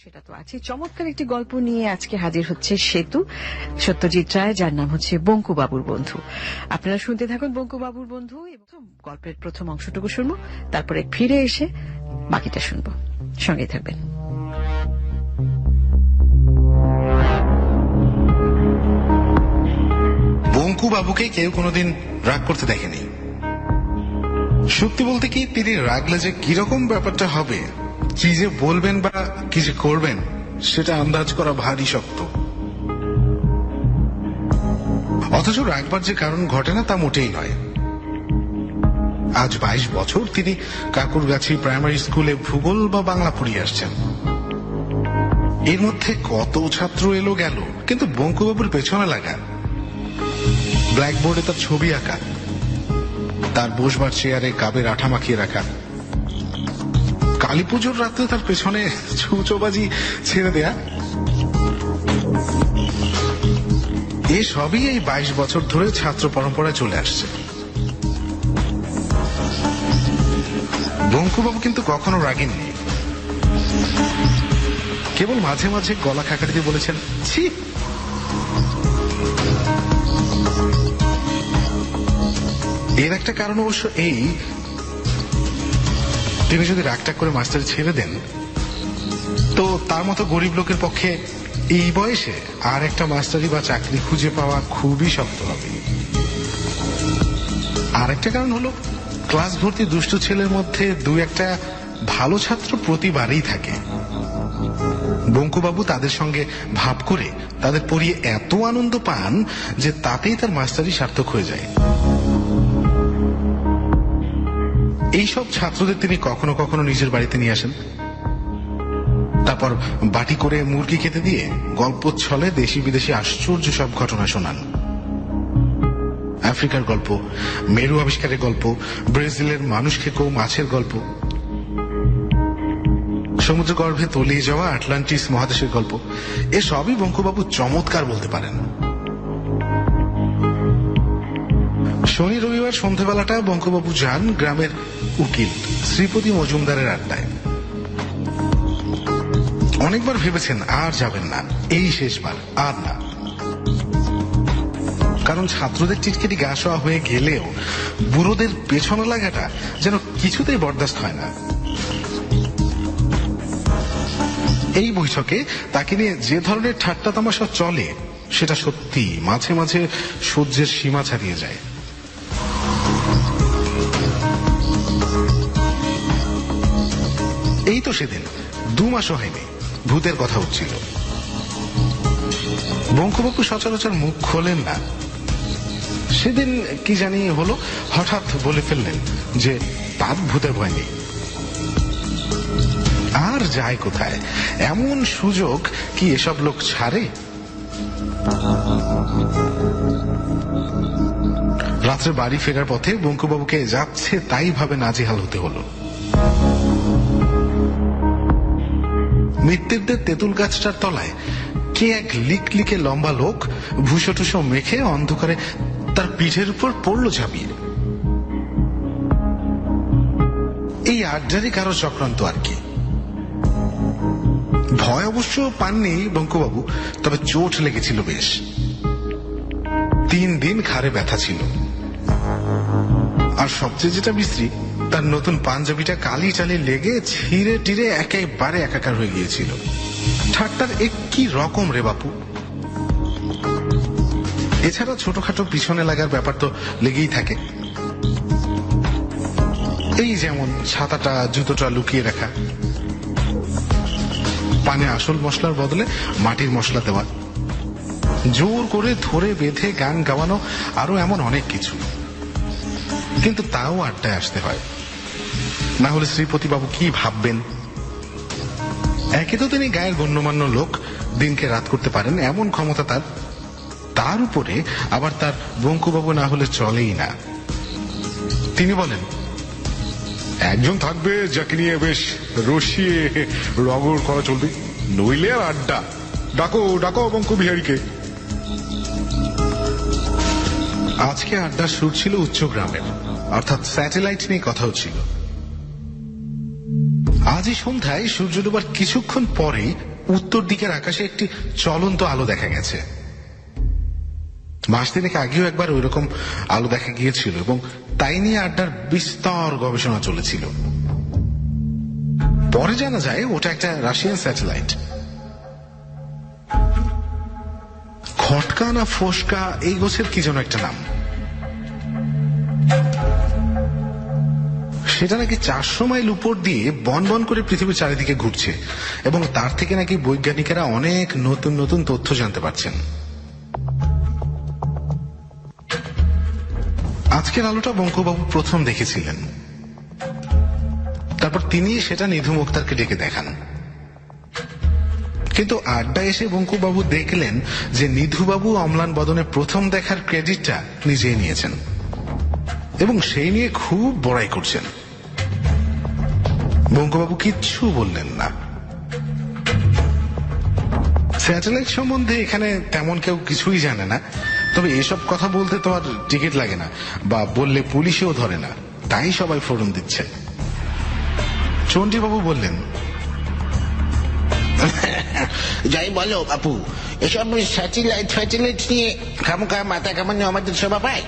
সেটা তো আছে। চমৎকার একটি গল্প নিয়ে আজকে হাজির হচ্ছে সেতু, সত্যজিৎ রায়, যার নাম হচ্ছে বঙ্কুবাবুর বন্ধু। আপনারা শুনতে থাকুন বঙ্কুবাবুর বন্ধু। এবং গল্পের প্রথম অংশটুকু শুনবো, তারপরে ফিরে এসে বাকিটা শুনবো। সঙ্গে থাকবেন। বঙ্কুবাবুকে কেউ কোনোদিন রাগ করতে দেখেনি। সত্যি বলতে কি, তিনি রাগলে যে কিরকম ব্যাপারটা হবে, কি যে বলবেন বা কি যে করবেন, সেটা আন্দাজ করা ভারী শক্ত। অথচ রাগবার যে কারণ ঘটে না তা মোটেই নয়। আজ 22 বছর তিনি কাকুরগাছি প্রাইমারি স্কুলে ভূগোল বা বাংলা পড়িয়ে আসছেন। এর মধ্যে কত ছাত্র এলো গেল, কিন্তু বঙ্কুবাবুর পেছনে লাগা, ব্ল্যাকবোর্ডে তার ছবি আঁকা, তার বসবার চেয়ারে কাবের আঠা মাখিয়ে রাখা, কালী পুজোর রাতে তার পেছনে ছুঁচোবাজি ছেড়ে দেয়া, এসবই এই 22 বছর ধরে ছাত্র পরম্পরায় চলে আসছে। বঙ্কুবাবু কিন্তু কখনো রাগেননি। কেবল মাঝে মাঝে গলা খাকারি দিয়ে বলেছেন, ছি। এর একটা কারণ অবশ্য এই, তিনি যদি রাগটাগ করে মাস্টার ছেড়ে দেন, তো তার মতো গরিব লোকের পক্ষে এই বয়সে আর একটা মাস্টারি বা চাকরি খুঁজে পাওয়া খুবই শক্ত হবে। আর একটা কারণ হলো, ক্লাস ভর্তি দুষ্ট ছেলের মধ্যে দু একটা ভালো ছাত্র প্রতিবারেই থাকে। বঙ্কুবাবু তাদের সঙ্গে ভাব করে তাদের পড়িয়ে এত আনন্দ পান যে তাতেই তার মাস্টারি সার্থক হয়ে যায়। এইসব ছাত্রদের তিনি কখনো কখনো নিজের বাড়িতে নিয়ে আসেন। তারপর বাটি করে মুরগি খেতে দিয়ে গল্প ছলে দেশি বিদেশি আশ্চর্য সব ঘটনা শোনান। আফ্রিকার গল্প, মেরু আবিষ্কারের গল্প, ব্রাজিলের মানুষ খেকো মাছের গল্প, সমুদ্র গর্ভে তলিয়ে যাওয়া আটলান্টিস মহাদেশের গল্প, এসবই বঙ্কুবাবু চমৎকার বলতে পারেন। শনি রবিবার সন্ধ্যাবেলাটা বঙ্কুবাবু যান গ্রামের উকিল শ্রীপতি মজুমদারের আড্ডায়। অনেকবার ভেবেছেন আর যাবেন না, এই শেষবার আর না। কারণ ছাত্রদের টিটকিটি গা শোয়া হয়ে গেলেও বুড়োদের পেছনে লাগাটা যেন কিছুতেই বরদাস্ত হয় না। এই বৈঠকে তাকে নিয়ে যে ধরনের ঠাট্টা তামাশা চলে, সেটা সত্যি মাঝে মাঝে সহ্যের সীমা ছাড়িয়ে যায়। এই তো সেদিন 2 মাসও হয়নি, ভূতের কথা উঠছিল। বঙ্কুবাবু সচরাচর মুখ খোলেন না। সেদিন কি জানি হলো, হঠাৎ বলে ফেললেন যে তার ভূতের ভয় নেই। আর যায় কোথায়, এমন সুযোগ কি এসব লোক ছাড়ে? রাত্রে বাড়ি ফেরার পথে বঙ্কুবাবুকে যাচ্ছে তাই ভাবে নাজেহাল হতে হলো। মৃত্যুদের তেঁতুল গাছটার তলায় কে এক লিকলিকে লম্বা লোক ভুষো টুসো মেখে অন্ধকারে তার পিঠের উপর পড়লো ঝাঁপিয়ে। এই আড্ডারই কারো চক্রান্ত আর কি। ভয় অবশ্য পাননি বঙ্কুবাবু, তবে চোট লেগেছিল বেশ। 3 দিন ঘাড়ে ব্যথা ছিল। আর সবচেয়ে যেটা বিশ্রী, তার নতুন পাঞ্জাবিটা কালি টালি লেগে ছিঁড়ে টিরে একেবারে একাকার হয়ে গিয়েছিল। ঠাট্টার কি রকম রে বাপু। এছাড়া ছোটখাটো পিছনে লাগার ব্যাপার তো লেগেই থাকে। এই যেমন ছাতাটা জুতোটা লুকিয়ে রাখা, পানে আসল মশলার বদলে মাটির মশলা দেওয়া, জোর করে ধরে বেঁধে গান গাওয়ানো, আরো এমন অনেক কিছু। কিন্তু তাও আড্ডায় আসতে হয়, না হলে শ্রীপতিবাবু কি ভাববেন। একে তো তিনি গায়ের গণ্যমান্য লোক, দিনকে রাত করতে পারেন এমন ক্ষমতা তার, তার উপরে আবার তার বঙ্কুবাবু না হলে চলেই না। তিনি বলেন, একজন থাকবে যাকে নিয়ে বেশ রসিয়ে রগর করা চলবে, নইলে আর আড্ডা। ডাকো ডাকো বঙ্কু বিহারীকে। আজকে আড্ডার সুর ছিল উচ্চগ্রামের, অর্থাৎ স্যাটেলাইট নিয়ে কথা হচ্ছিল। আজই সন্ধ্যায় সূর্য ডোবার কিছুক্ষণ পরে উত্তর দিকের আকাশে একটি চলন্ত আলো দেখা গেছে। মাস তিনেক আগেও একবার ওই রকম আলো দেখা গিয়েছিল এবং তাই নিয়ে আড্ডার বিস্তর গবেষণা চলেছিল। পরে জানা যায় ওটা একটা রাশিয়ান স্যাটেলাইট। খটকা না ফোসকা এই গোছের কি যেন একটা নাম। সেটা নাকি 400 মাইল উপর দিয়ে বন বন করে পৃথিবীর চারিদিকে ঘুরছে এবং তার থেকে নাকি বৈজ্ঞানিকেরা অনেক নতুন নতুন তথ্য জানতে পারছেন। আজকের আলোটা বঙ্কুবাবু প্রথম দেখেছিলেন। তারপর তিনি সেটা নিধু মুক্তারকে ডেকে দেখান। কিন্তু আড্ডা এসে বঙ্কুবাবু দেখলেন যে নিধুবাবু অম্লান বদনে প্রথম দেখার ক্রেডিটটা নিজেই নিয়েছেন এবং সেই নিয়ে খুব বড়াই করছেন। বঙ্কুবাবু কিচ্ছু বললেন না। স্যাটেলাইট সম্বন্ধে এখানে তেমন কেউ কিছুই জানে না, তবে এসব কথা বলতে তো আর টিকিট লাগে না বা বললে পুলিশেও ধরে না, তাই সবাই ফোরন দিচ্ছে। চণ্ডীবাবু বললেন, যাই বলো বাপু, এসব স্যাটেলাইট নিয়ে খামোখা মাথা কামানো আমাদের শোভা পায়?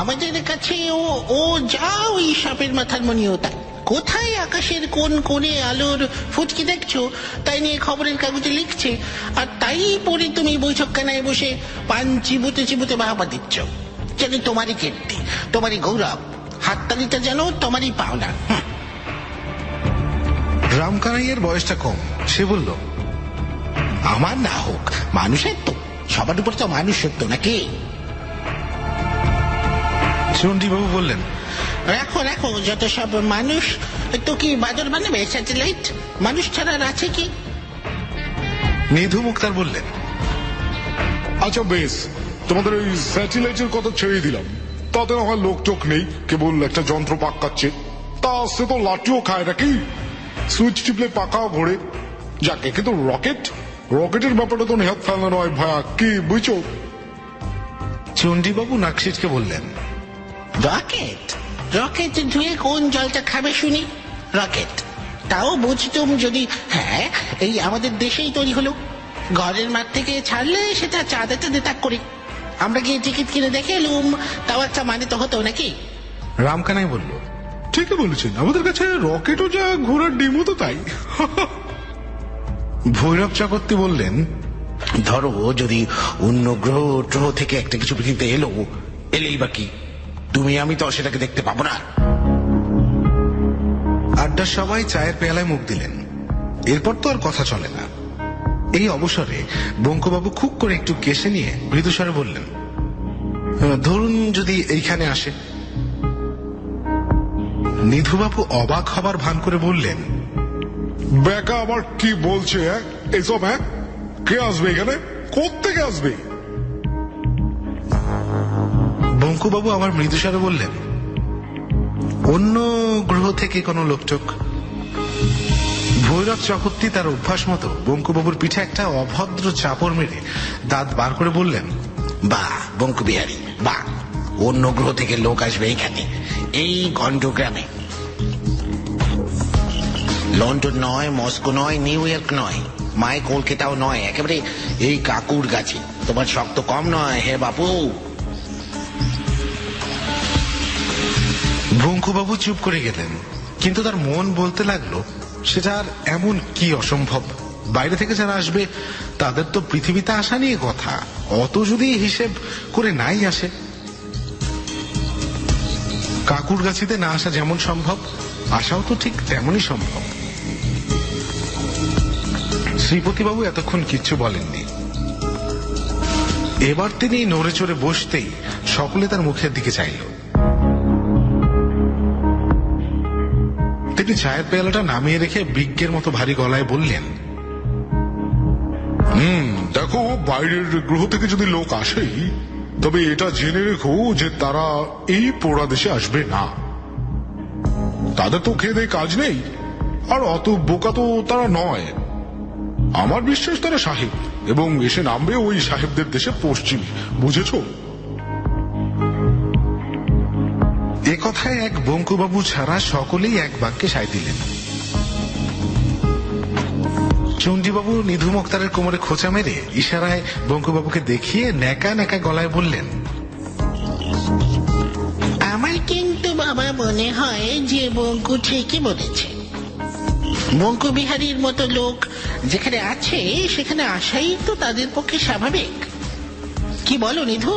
আমাদের কাছে ও যা ওই সাপের মাথার মনিও তাই। কোথায় আকাশের কোন কোণে আলোর ফুটকি দেখছো তাই নিয়ে খবরের কাগজে লিখছে, আর তাই পরে তুমি বৈঠকখানায় বসে পান চিবুতে চিবুতে বাহাবা দিচ্ছ। যেন তোমারই কীর্তি, তোমারই গৌরব, হাততালিটা যেন তোমারই পাওনা। রামকানাইয়ের বয়সটা কম, সে বলল, আমার না হোক, মানুষের তো সবার উপর তো মানুষ সত্য নাকি? চণ্ডীবাবু বললেন, রাখো রাখো যত সব মানুষ, তো কি বাদর বানাবে স্যাটেলাইট? মানুষ ছাড়া আর আছে কি? নিধু মুক্তার বললেন, আচ্ছা বেশ, তোমাদের ওই স্যাটেলাইটের কথা ছেড়ে দিলাম, তাতে না হয় লোক চোখ নেই, কেবল একটা যন্ত্র পাকাচ্ছে। তা সে তো লাঠিও খায় নাকি, সুইচ টিপলে পাকাও ঘোরে। যাকে, কিন্তু রকেটের ব্যাপারটা তো নেহাত ফেলা নয় ভায়া, কি বুঝছো? চণ্ডীবাবু নাকশিটকে বললেন, রকেট রকেট ধুয়ে কোন জলটা খাবে শুনি? রকেট তাও বুঝতুম যদি, হ্যাঁ এই আমাদের দেশেই তৈরি হলো, ঘরের মাঠ থেকে ছাড়লে সেটা চাঁদাতে দেতাক করে আমরা গিয়ে টিকিট কিনে দেখে এলুম, তাও একটা মানে তো হতো নাকি? রামকানাই বলল, ঠিকই বলেছেন, আমাদের কাছে রকেটও যা, ঘোড়ার ডিমও তো তাই। ভৈরব চক্রবর্তী বললেন, ধরো যদি অন্য গ্রহ থেকে একটা কিছু পৃথিবীতে এলেই বা কি, তুমি আমি তো সেটাকে দেখতে পাবো না। আড্ডার সবাই চায়ের পেয়ালায় মুখ দিলেন। এরপর তো আর কথা চলে না। এই অবসরে বঙ্কুবাবু খুব করে একটু কেশে নিয়ে মৃদুস্বরে বললেন, ধরুন যদি এইখানে আসে। নিধুবাবু অবাক হবার ভান করে বললেন, বেকা আবার কি বলছে এসব? কে আসবে এখানে? কোত্থেকে আসবে? বঙ্কুবাবু আবার মৃদুস্বরে বললেন, অন্য গ্রহ থেকে কোনো লোকটোক। ভৈরব চক্রবর্তী তার অভ্যাস মতো বঙ্কুবাবুর পিঠে একটা অভদ্র চাপড় মেরে দাঁত বার করে বললেন, বাহ বঙ্কু বিহারী, বাহ, অন্য গ্রহ থেকে লোক আসবে এখানে, এই গন্ডগ্রামে। লন্ডন নয়, মস্কো নয়, নিউ ইয়র্ক নয়, মায় কলকাতাও নয়, একেবারে এই কাকুর গাছে। তোমার শক্ত কম নয় হে বাপু। বঙ্কুবাবু চুপ করে গেলেন, কিন্তু তার মন বলতে লাগলো সেটা আর এমন কি অসম্ভব। বাইরে থেকে যারা আসবে তাদের তো পৃথিবীতে আসা নিয়ে কথা, অত যদি হিসেব করে নাই আসে। কাকুর গাছিতে না আসা যেমন সম্ভব, আসাও তো ঠিক তেমনই সম্ভব। শ্রীপতিবাবু এতক্ষণ কিচ্ছু বলেননি। এবার তিনি নড়ে চড়ে বসতেই সকলে তার মুখের দিকে চাইল। তিনি চায়ের পেয়ালাটা নামিয়ে রেখে বিজ্ঞের মতো ভারী গলায় বললেন, দেখো, বাইরের গ্রহ থেকে যদি লোক আসে, তবে এটা জেনে রেখো যে তারা এই পোড়া দেশে আসবে না। তাদের তো খেয়ে দেয়ে কাজ নেই, আর অত বোকা তো তারা নয়। আমার বিশ্বাস তারা সাহেব, এবং এসে নামবে ওই সাহেবদের দেশে পশ্চিমে, বুঝেছো? এ কথায় এক বঙ্কুবাবু ছাড়া সকলেই এক বাক্যে সায় দিলেন। চণ্ডীবাবু নিধু মুক্তারের কোমরে খোঁচা মেরে ইশারায় বঙ্কুবাবুকে দেখিয়ে ন্যাকা ন্যাকা গলায় বললেন, আমার কিন্তু বাবা মনে হয় যে বঙ্কু ঠিকই বলেছে। বঙ্কু বিহারীর মতো লোক যেখানে আছে সেখানে আসাই তো তাদের পক্ষে স্বাভাবিক। কি বলো নিধু?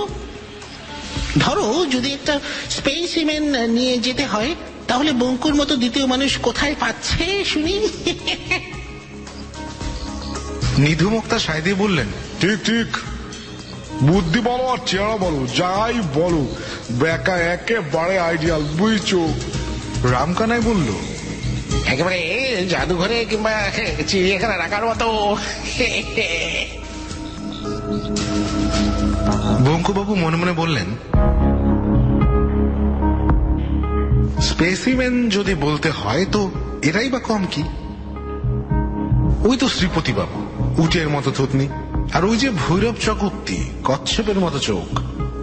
ধরো যদি একটা স্পেসিমেন নিয়ে যেতে হয়, তাহলে বঙ্কুর মতো দ্বিতীয় মানুষ কোথায় পাচ্ছে শুনি? নিধু মুক্তা সায় দিয়ে বললেন, ঠিক ঠিক, বুদ্ধি বলো আর চেহারা বলো, যাই বলো, বেকা একেবারে আইডিয়াল, বুঝছো? রামকানাই বলল, একেবারে জাদুঘরে কিংবা চিড়িয়াখানা রাখার মতো। বঙ্কুবাবু মনে মনে বললেন, স্পেসিমেন যদি বলতে হয় তো এরাই বা কম কি? ওই তো শ্রীপতি বাবু, উটের মতো থুতনি, আর ওই যে ভৈরব চকুত্তি, কচ্ছপের মতো চোখ,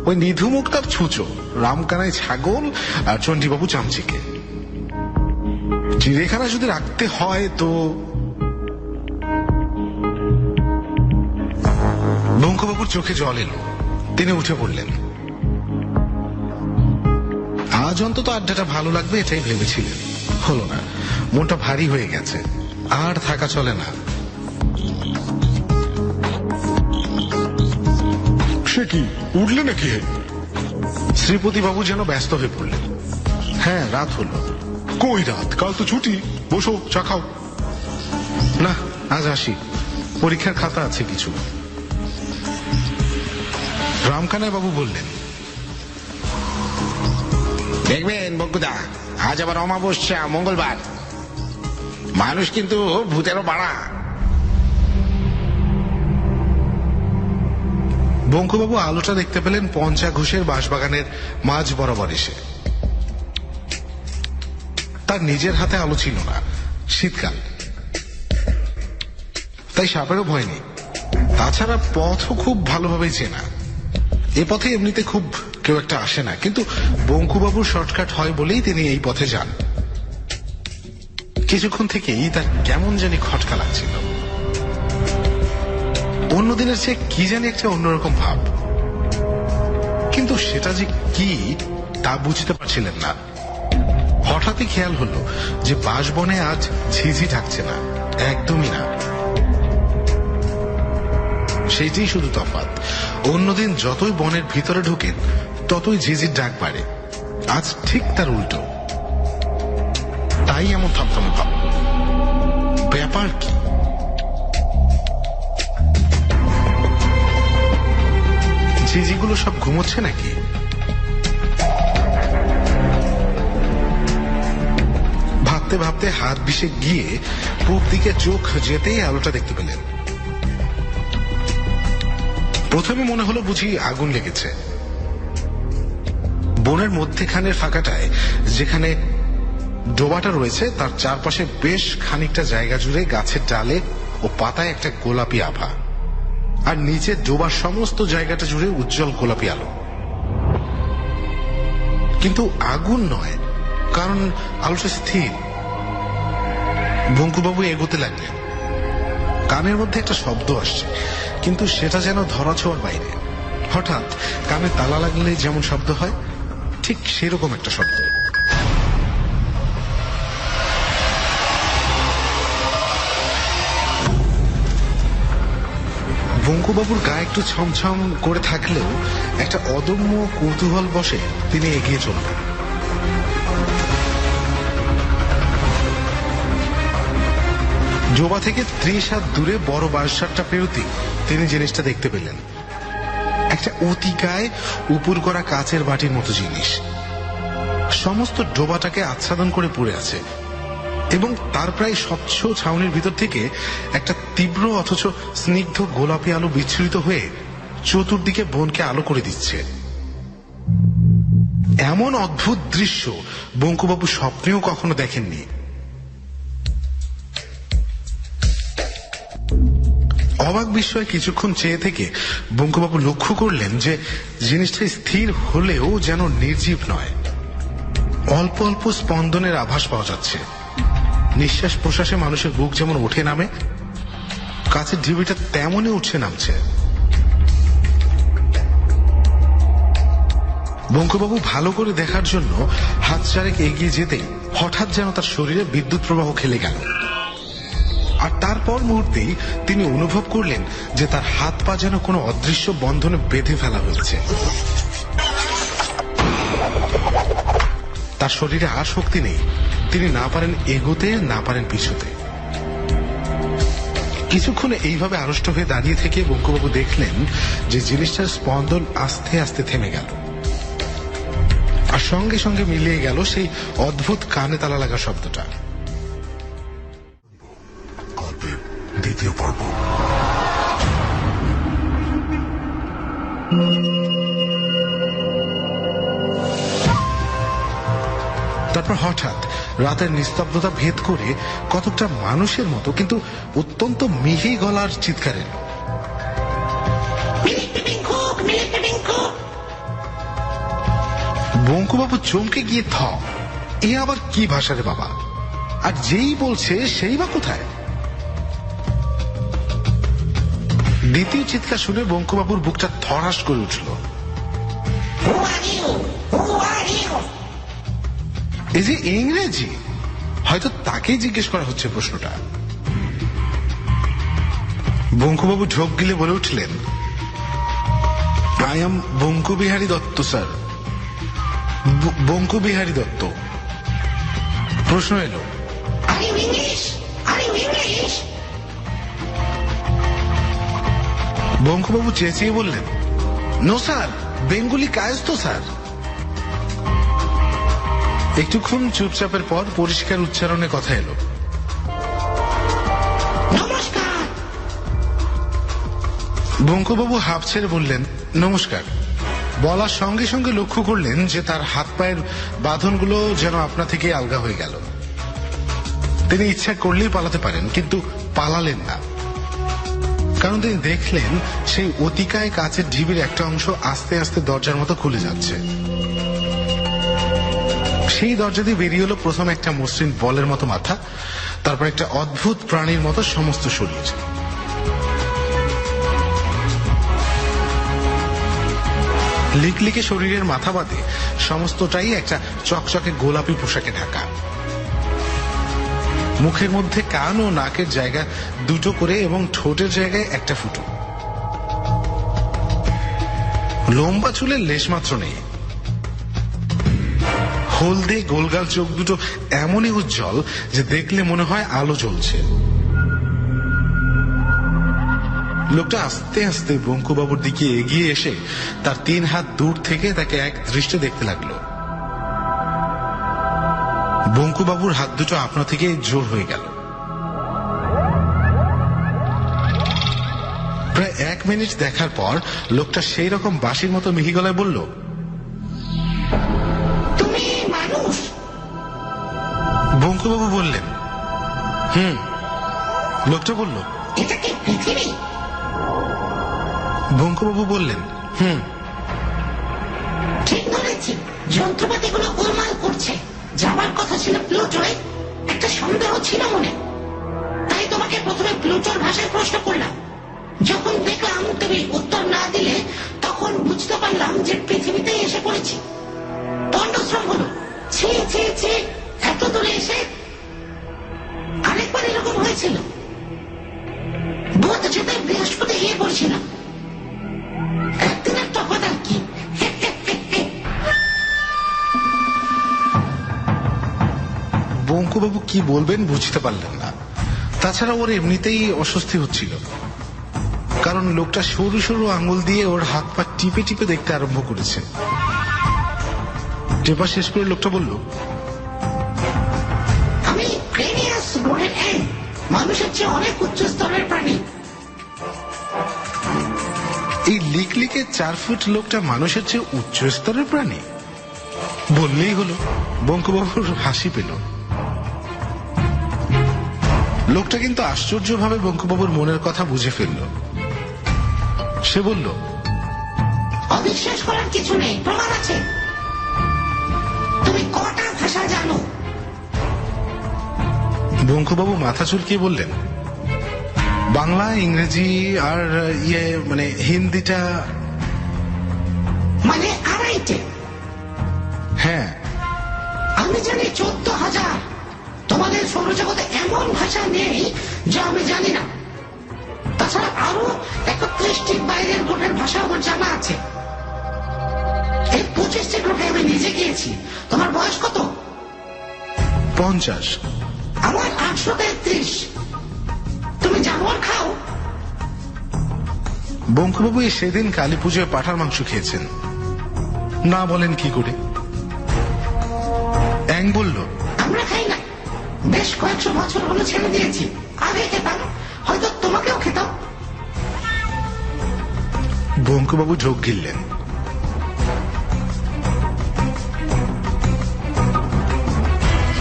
ওই নিধু মুক্তার ছুঁচো, রামকানাই ছাগল, আর চণ্ডীবাবু চামচিকে। চিড়িয়াখানা যদি রাখতে হয় তো বঙ্কুবাবুর চোখে জল এলো। তিনি উঠে পড়লেন। আজ অন্তত আড্ডাটা ভালো লাগবে এটাই ভেবেছিলেন, হলো না। মনটা ভারী হয়ে গেছে, আর থাকা চলে না। সে কি, উঠলে নাকি? শ্রীপতি বাবু যেন ব্যস্ত হয়ে পড়লেন। হ্যাঁ, রাত হলো। কই রাত? কাল তো ছুটি, বসো, চা খাও। না, আজ আসি, পরীক্ষার খাতা আছে কিছু। রামকানাই বাবু বললেন, দেখবেন বঙ্কুদা, আজ আবার অমাবস্যা, মঙ্গলবার, মানুষ কিন্তু ভূতেরও বাড়া। বঙ্কুবাবু আলোটা দেখতে পেলেন পঞ্চা ঘোষের বাঁশবাগানের মাঝ বরাবর এসে। তার নিজের হাতে আলো ছিল না, শীতকাল, তাই সাপেরও ভয় নেই। তাছাড়া পথও খুব ভালোভাবেই চেনা। এ পথে এমনিতে খুব কেউ একটা আসে না, কিন্তু বঙ্কুবাবুর শর্টকাট হয় বলেই তিনি এই পথে যান। কিছুক্ষণ থেকেই তার কেমন জানি খটকা লাগছিল। অন্যদিনের চেয়ে কি জানি একটা অন্যরকম ভাব, কিন্তু সেটা যে কি তা বুঝতে পারছিলেন না। হঠাৎই খেয়াল হলো যে বাঁশবনে আজ ঝিঝি ডাকছে না, একদমই না। সেইটাই শুধু তফাৎ। অন্যদিন যতই বনের ভিতরে ঢোকেন ততই ঝিঝির ডাক বাড়ে, আজ ঠিক তার উল্টো। তাই এমন থমথমে ভাব। ব্যাপার কি? ঝিঝিগুলো সব ঘুমোচ্ছে নাকি? ভাবতে ভাবতে হাত বিষে গিয়ে পূব দিকে চোখ যেতেই আলোটা দেখতে পেলেন। প্রথমে মনে হলো বুঝি আগুন লেগেছে। বনের মধ্যেখানের ফাঁকাটায় যেখানে ডোবাটা রয়েছে তার চারপাশে বেশ খানিকটা জায়গা জুড়ে গাছের ডালে ও পাতায় একটা গোলাপি আভা, আর নিচে ডোবার সমস্ত জায়গাটা জুড়ে উজ্জ্বল গোলাপি আলো। কিন্তু আগুন নয়, কারণ আলোটা স্থির। বঙ্কুবাবু এগোতে লাগলেন। কানের মধ্যে একটা শব্দ আসছে, কিন্তু সেটা যেন ধরাছোঁয়ার বাইরে। হঠাৎ কানে তালা লাগলে যেমন শব্দ হয়, ঠিক সেরকম একটা শব্দ। বঙ্কুবাবুর গা একটু ছমছম করে থাকলেও একটা অদম্য কৌতূহল বসে তিনি এগিয়ে চললেন। ডোবা থেকে 30 হাত দূরে বড় বাঁশঝাড়টা পেরোতেই তিনি জিনিসটা দেখতে পেলেন। একটা অতিকায় উপুর করা কাচের বাটির মতো জিনিস সমস্ত ডোবাটাকে আচ্ছাদন করে পড়ে আছে, এবং তার প্রায় স্বচ্ছ ছাউনির ভিতর থেকে একটা তীব্র অথচ স্নিগ্ধ গোলাপি আলো বিচ্ছুরিত হয়ে চতুর্দিকে বনকে আলো করে দিচ্ছে। এমন অদ্ভুত দৃশ্য বঙ্কুবাবু স্বপ্নেও কখনো দেখেননি। অবাক বিস্ময়ে কিছুক্ষণ চেয়ে থেকে বঙ্কুবাবু লক্ষ্য করলেন যে জিনিসটা স্থির হলেও যেন নির্জীব নয়। অল্প অল্প স্পন্দনের আভাস পাওয়া যাচ্ছে। নিঃশ্বাস প্রশ্বাসে মানুষের বুক যেমন ওঠে নামে, কাছের ঢিবিটা তেমনই উঠছে নামছে। বঙ্কুবাবু ভালো করে দেখার জন্য হাত চারেক এগিয়ে যেতেই হঠাৎ যেন তার শরীরে বিদ্যুৎ প্রবাহ খেলে গেল। আর তারপর মুহূর্তেই তিনি অনুভব করলেন যে তার হাত পা যেন কোনো অদৃশ্য বন্ধনে বেঁধে ফেলা হয়েছে। তার শরীরে আর শক্তি নেই, তিনি না পারেন এগোতে, না পারেন পিছুতে। কিছুক্ষণ এইভাবে আড়ষ্ট হয়ে দাঁড়িয়ে থেকে বঙ্কুবাবু দেখলেন যে জিনিসটার স্পন্দন আস্তে আস্তে থেমে গেল, আর সঙ্গে সঙ্গে মিলিয়ে গেল সেই অদ্ভুত কানে তালা লাগা শব্দটা। দ্বিতীয় পর্ব। তারপর হঠাৎ রাতের নিস্তব্ধতা ভেদ করে কতকটা মানুষের মতো কিন্তু অত্যন্ত মিহি গলার চিৎকার এলো। বঙ্কুবাবু চমকে গিয়ে এ আবার কি ভাষা রে বাবা, আর যেই বলছে সেই বা কোথায়? দ্বিতীয় চিৎকার শুনে বঙ্কুবাবুর বুকটা ধড়াস করে উঠল। এই যে ইংরেজি, হয়তো তাকেই জিজ্ঞেস করা হচ্ছে প্রশ্নটা। বঙ্কুবাবু ঢোক গিলে বলে উঠলেন, I am Bankubihari Datta sir, Bankubihari Datta. প্রশ্ন এলো, বঙ্কুবাবু চেঁচিয়ে বললেন, no sir, Bengali Kayastha sir. একটুক্ষণ চুপচাপের পর পরিষ্কার উচ্চারণে কথা এলো, নমস্কার। বঙ্কুবাবু হাঁপ ছেড়ে বললেন, নমস্কার। বলার সঙ্গে সঙ্গে লক্ষ্য করলেন যে তার হাত পায়ের বাঁধনগুলো যেন আপনা থেকে আলগা হয়ে গেল। তিনি ইচ্ছা করলেই পালাতে পারেন, কিন্তু পালালেন না, কারণ তিনি দেখলেন সেই অতিকায় কাচের ঢিবির একটা অংশ আস্তে আস্তে দরজার মতো খুলে যাচ্ছে। সেই দরজা দিয়ে বেরিয়ে এলো প্রথম একটা মসৃণ বলের মতো মাথা, তারপর একটা অদ্ভুত প্রাণীর মতো সমস্ত শরীর। লিকলিকে শরীরের মাথা বাদে সমস্তটাই একটা চকচকে গোলাপি পোশাকে ঢাকা। মুখের মধ্যে কান ও নাকের জায়গা দুটো করে এবং ঠোঁটের জায়গায় একটা ফুটো। লম্বা চুলের লেশমাত্র নেই। হলদে গোলগাল চোখ দুটো এমনই উজ্জ্বল যে দেখলে মনে হয় আলো জ্বলছে। লোকটা আস্তে আস্তে বঙ্কুবাবুর দিকে এগিয়ে এসে তার 3 হাত দূর থেকে তাকে এক দৃষ্টে দেখতে লাগলো। বঙ্কুবাবুর হাত দুটো আপনা থেকে জোর হয়ে গেল। প্রায় 1 মিনিট দেখার পর লোকটা সেই রকম বাঁশির মতো মিহি গলায় বলল, তুমি মানুষ? বঙ্কুবাবু বললেন, হুম। লোকটা বলল, এটা কি পৃথিবী? বঙ্কুবাবু বললেন, হুম। ঠিক ধরেছি, যন্ত্রপাতিগুলো গোলমাল করছে। যাবার কথা ছিল প্লুটোয়, একটা সন্দেহ ছিল মনে, তাই তোমাকে প্রথমে প্লুটোর ভাষায় প্রশ্ন করলাম। যখন দেখলাম তুমি উত্তর না দিলে, তখন বুঝতে পারলাম যে পৃথিবীতেই এসে পড়েছি। দণ্ডশ্রম হলো, ছি ছি ছি, এত দূরে এসে। আরেকবার এরকম হয়েছিল, বোধ যেতে বৃহস্পতি গিয়ে পড়ছিলাম। একদিনের তফাৎ আর কি। বঙ্কুবাবু কি বলবেন বুঝতে পারলেন না। তাছাড়া ওর এমনিতেই অস্বস্তি হচ্ছিল, কারণ লোকটা সরু সরু আঙুল দিয়ে ওর হাত পা টিপে টিপে দেখতে আরম্ভ করেছে। টেপা শেষ করে লোকটা বলল, আমি ক্রেনিয়াস গ্রহের এক মানুষের চেয়ে অনেক উচ্চ স্তরের প্রাণী। এই লিকলিকে 4 ফুট লোকটা মানুষের চেয়ে উচ্চ স্তরের প্রাণী? বললেই হলো। বঙ্কুবাবুর হাসি পেল। লোকটা কিন্তু আশ্চর্যভাবে বঙ্কুবাবুর মনের কথা বুঝে ফেলল। সে বলল, অবিশ্বাস করার কিছু নেই, প্রমাণ আছে। তুমি কটা ভাষা জানো? বঙ্কুবাবু মাথা চুলকিয়ে বললেন, বাংলা, ইংরেজি আর মানে হিন্দিটা। মানে আড়াইটে? হ্যাঁ। আমি জানি 14,000। তোমাদের সৌরজগতে এমন ভাষা নেই যা আমি জানি না। তাছাড়া আরো 31টি বাইরের গ্রহের ভাষা আমার জানা আছে। এই 25টি গ্রহে আমি নিজে গিয়েছি। তোমার বয়স কত? 50। আমার 833। তুমি জানোয়ার খাও? বঙ্কুবাবু সেদিন কালী পুজোয় পাঁঠার মাংস খেয়েছেন, না বলেন কি করে? অ্যাং বলল, আমরা খাই না। বেশ কয়েকশো বছর হলো ছেড়ে দিয়েছি। আগে খেতাম, হয়তো তোমাকেও খেতাম। বঙ্কুবাবু ঢোক গিললেন।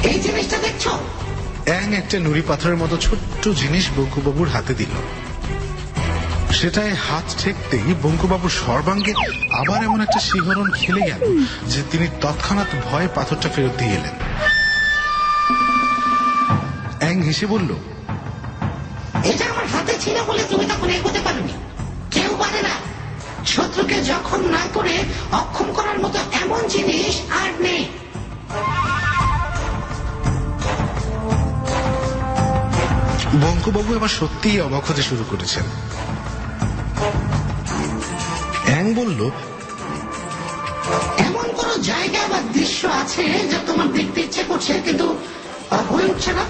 এই জিনিসটা দেখছো? অ্যাং একটা নুড়ি পাথরের মতো ছোট্ট জিনিস বঙ্কুবাবুর হাতে দিল। সেটায় হাত ঠেকতেই বঙ্কুবাবুর সর্বাঙ্গে আবার এমন একটা শিহরণ খেলে গেল যে তিনি তৎক্ষণাৎ ভয়ে পাথরটা ফেরত দিয়ে এলেন। অ্যাং হেসে বলল, এটা আমার হাতে ছিল বলে তুমি তখন এগোতে পারোনি। কেউ পারে না। শত্রুকে জখম না করে অক্ষম করার মতো এমন জিনিস আর নেই। বঙ্কুবাবু এবার সত্যিই অবাক হতে শুরু করেছেন। অ্যাং বলল, এমন কোন জায়গা বা দৃশ্য আছে যা তোমার দেখতে ইচ্ছে করছে কিন্তু হয়ে উঠছে না?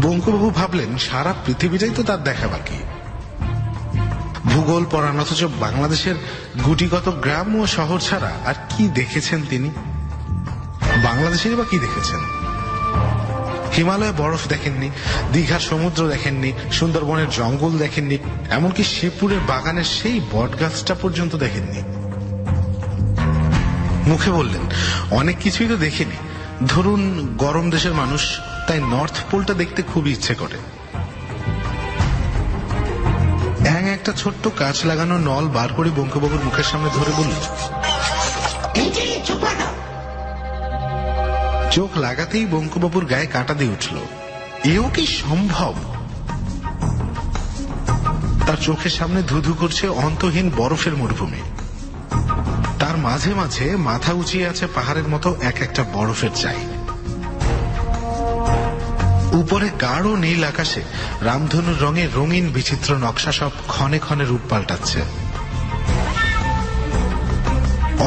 বঙ্কুবাবু ভাবলেন সারা পৃথিবীটাই তো তার দেখা বাকি। ভূগোল পড়ান, অথচ বাংলাদেশের গুটিগত গ্রাম ও শহর ছাড়া আর কি দেখেছেন তিনি? বাংলাদেশেরই বা কি দেখেছেন? হিমালয়ে বরফ দেখেননি, দীঘার সমুদ্র দেখেননি, সুন্দরবনের জঙ্গল দেখেননি, এমনকি শিবপুরের বাগানের সেই বট গাছটা পর্যন্ত দেখেননি। মুখে বললেন অনেক কিছুই তো দেখেনি। ধরুন গরম দেশের মানুষ, তাই নর্থ পোলটা দেখতে খুবই ইচ্ছে করে। অ্যাং একটা ছোট্ট কাঁচ লাগানো নল বার করে বঙ্কুবাবুর মুখের সামনে ধরে বলল, এই যে চোখ লাগাও। চোখ লাগাতেই বঙ্কুবাবুর গায়ে কাঁটা দিয়ে উঠল। এও কি সম্ভব? তার চোখের সামনে ধুধু করছে অন্তহীন বরফের মরুভূমি। তার মাঝে মাঝে মাথা উঁচিয়ে আছে পাহাড়ের মতো এক একটা বরফের চাই। উপরে গাঢ় নীল আকাশে রামধনুর রঙে রঙিন বিচিত্র নকশা সব ক্ষণে ক্ষণে রূপ পাল্টাচ্ছে।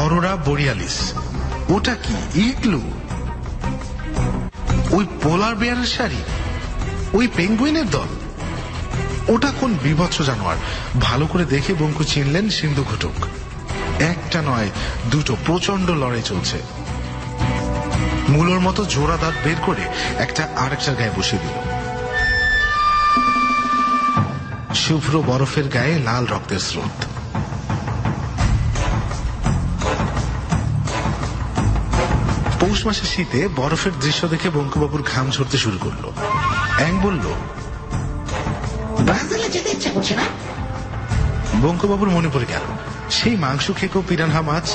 অরোরা বোরিয়ালিস, ওটা কি? ইগলু? ওই পোলার বেয়ারের শাড়ি? ওই পেঙ্গুইনের দল? ওটা কোন বিভৎস জানোয়ার? ভালো করে দেখে বঙ্কু চিনলেন সিন্ধু ঘটক। একটা নয়, দুটো প্রচন্ড লড়াই চলছে। মূলর মতো জোড়া দাঁত বের করে একটা আরেকটার গায়ে বসিয়ে দিল। শুভ্র বরফের গায়ে লাল রক্তের স্রোত। পৌষ মাসের শীতে বরফের দৃশ্য দেখে বঙ্কুবাবুর ঘাম ঝরতে শুরু করলো। অ্যাং বলল, ব্রাজিলে যেতে ইচ্ছে করছে না? বঙ্কুবাবুর মনে পড়ে গেল সেই মাংস খেকো পিরানহা মাছ।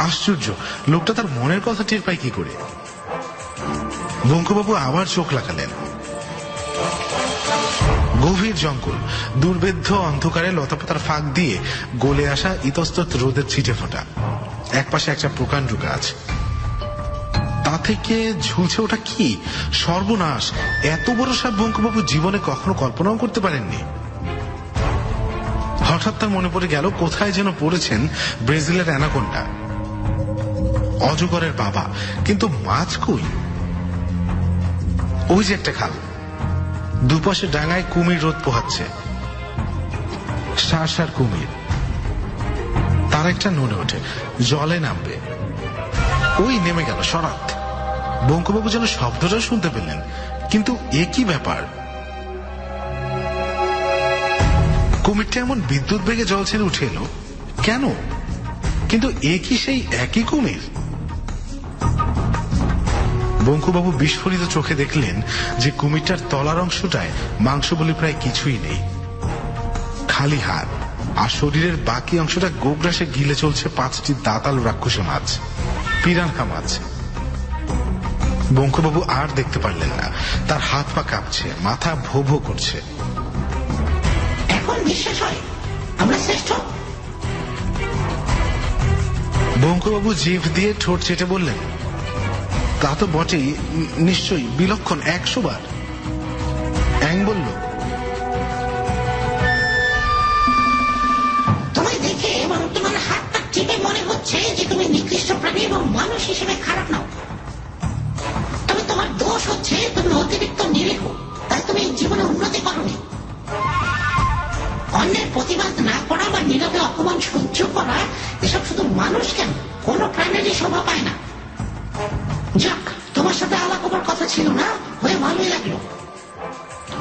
আশ্চর্য, লোকটা তার মনের কথা টের পায় কি করে? বঙ্কুবাবু আবার চোখ লাগালেন। গভীর জঙ্গল, দুর্ভেদ্য অন্ধকারে লতাপাতার ফাঁক দিয়ে গলে আসা ইতস্তত রোদের ছিটে ফোটা। একপাশে একটা প্রকাণ্ড গাছ, তা থেকে ঝুলছে ওটা কি? সর্বনাশ! এত বড় সাপ বঙ্কুবাবু জীবনে কখনো কল্পনাও করতে পারেননি। হঠাৎ তার মনে পড়ে গেল কোথায় যেন পড়েছেন ব্রাজিলের অ্যানাকোন্ডা, অজগরের বাবা। কিন্তু মাছ কই? ওই যে একটা খাল, দুপাশে ডাঙায় কুমির রোদ পোহাচ্ছে, সার সার কুমির। তার একটা নড়ে ওঠে, জলে নামবে। ওই নেমে গেল সরাত। বঙ্কুবাবু যেন শব্দটাও শুনতে পেলেন, কিন্তু এ কি ব্যাপার? কুমিরটা এমন বিদ্যুৎ বেগে জল ছেড়ে উঠে এলো কেন? কিন্তু এ কি সেই একই কুমির? বঙ্কুবাবু বিস্ফোরিত চোখে দেখলেন যে কুমিরটার তলার অংশটায় মাংস বলে প্রায় কিছুই নেই, খালি হাড়। আর শরীরের বাকি অংশটা গোগ্রাসে গিলে চলছে 5টি দাঁতাল রাক্ষসী মাছ, পিরানহা মাছ। বঙ্কুবাবু আর দেখতে পারলেন না, তার হাত পা কাঁপছে, মাথা ভো ভো করছে। এখন বিশ্বাস হয় আমরা শ্রেষ্ঠ? বঙ্কুবাবু জিভ দিয়ে ঠোঁট চেটে বললেন, তা তো বটেই, নিশ্চয়ই, বিলক্ষণ, 100 বার। অ্যাং বলল, তোমায় দেখে এবং তোমার হাতটা টিপে মনে হচ্ছে যে তুমি নিকৃষ্ট প্রাণী এবং মানুষ হিসেবে খারাপ নাও। তবে তোমার দোষ হচ্ছে তুমি অতিরিক্ত নিরীহ, তাই তুমি জীবনে উন্নতি করনি। অন্যের প্রতিবাদ না করা বা নীরবে অপমান সহ্য করা, এসব শুধু মানুষ কেন, কোনো প্রাণেরই শোভা পায় না। যাক, তোমার সাথে আলাপ করার কথা ছিল না, হয়ে ভালোই লাগলো।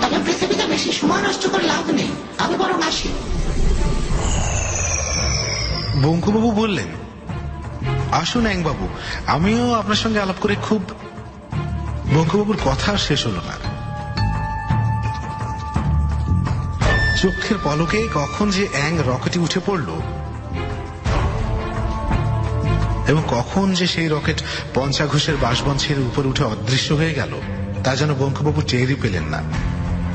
তবে পৃথিবীতে বেশি সময় নষ্ট করে লাভ নেই, আমি বরং আসি। বঙ্কুবাবু বললেন, আসুন অ্যাংবাবু, আমিও আপনার সঙ্গে আলাপ করে খুব। বঙ্কুবাবুর কথা শেষ হলো না। চোখের পলকে কখন যে অ্যাং রকেটে উঠে পড়ল এবং কখন যে সেই রকেট পঞ্চাঘোষের বাসবঞ্চের উপর উঠে অদৃশ্য হয়ে গেল, তা যেন বঙ্কুবাবু টেরই পেলেন না।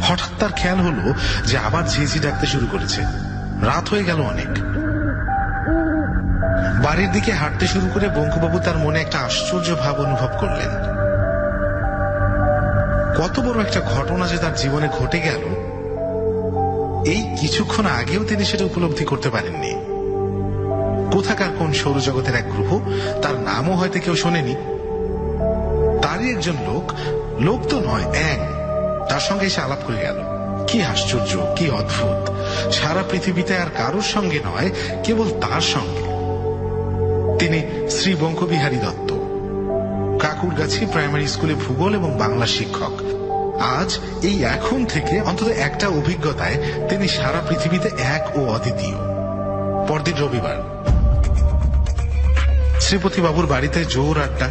হঠাৎ তার খেয়াল হলো যে আবার ঝিঝি ডাকতে শুরু করেছে। রাত হয়ে গেল অনেক। বাড়ির দিকে হাঁটতে শুরু করে বঙ্কুবাবু তার মনে একটা আশ্চর্য ভাব অনুভব করলেন। কত বড় একটা ঘটনা যে তার জীবনে ঘটে গেল, এই কিছুক্ষণ আগেও তিনি সেটা উপলব্ধি করতে পারেননি। কোথাকার কোন সৌরজগতের এক গ্রহ, তার নামও হয়তো কেউ শোনেনি, তারই একজন লোক তো নয়, অ্যাং, তার সঙ্গে এসে আলাপ করে গেল। কি আশ্চর্য, কি অদ্ভুত! সারা পৃথিবীতে আর কারোর সঙ্গে নয়, কেবল তার সঙ্গে। তিনি শ্রী বঙ্কবিহারী দত্ত, কাকুরগাছি প্রাইমারি স্কুলে ভূগোল এবং বাংলা শিক্ষক। আজ এই এখন থেকে অন্তত একটা অভিজ্ঞতায় তিনি সারা পৃথিবীতে এক ও অদ্বিতীয়। পরদিন রবিবার, শ্রীপতিবাবুর বাড়িতে জোর আড্ডা।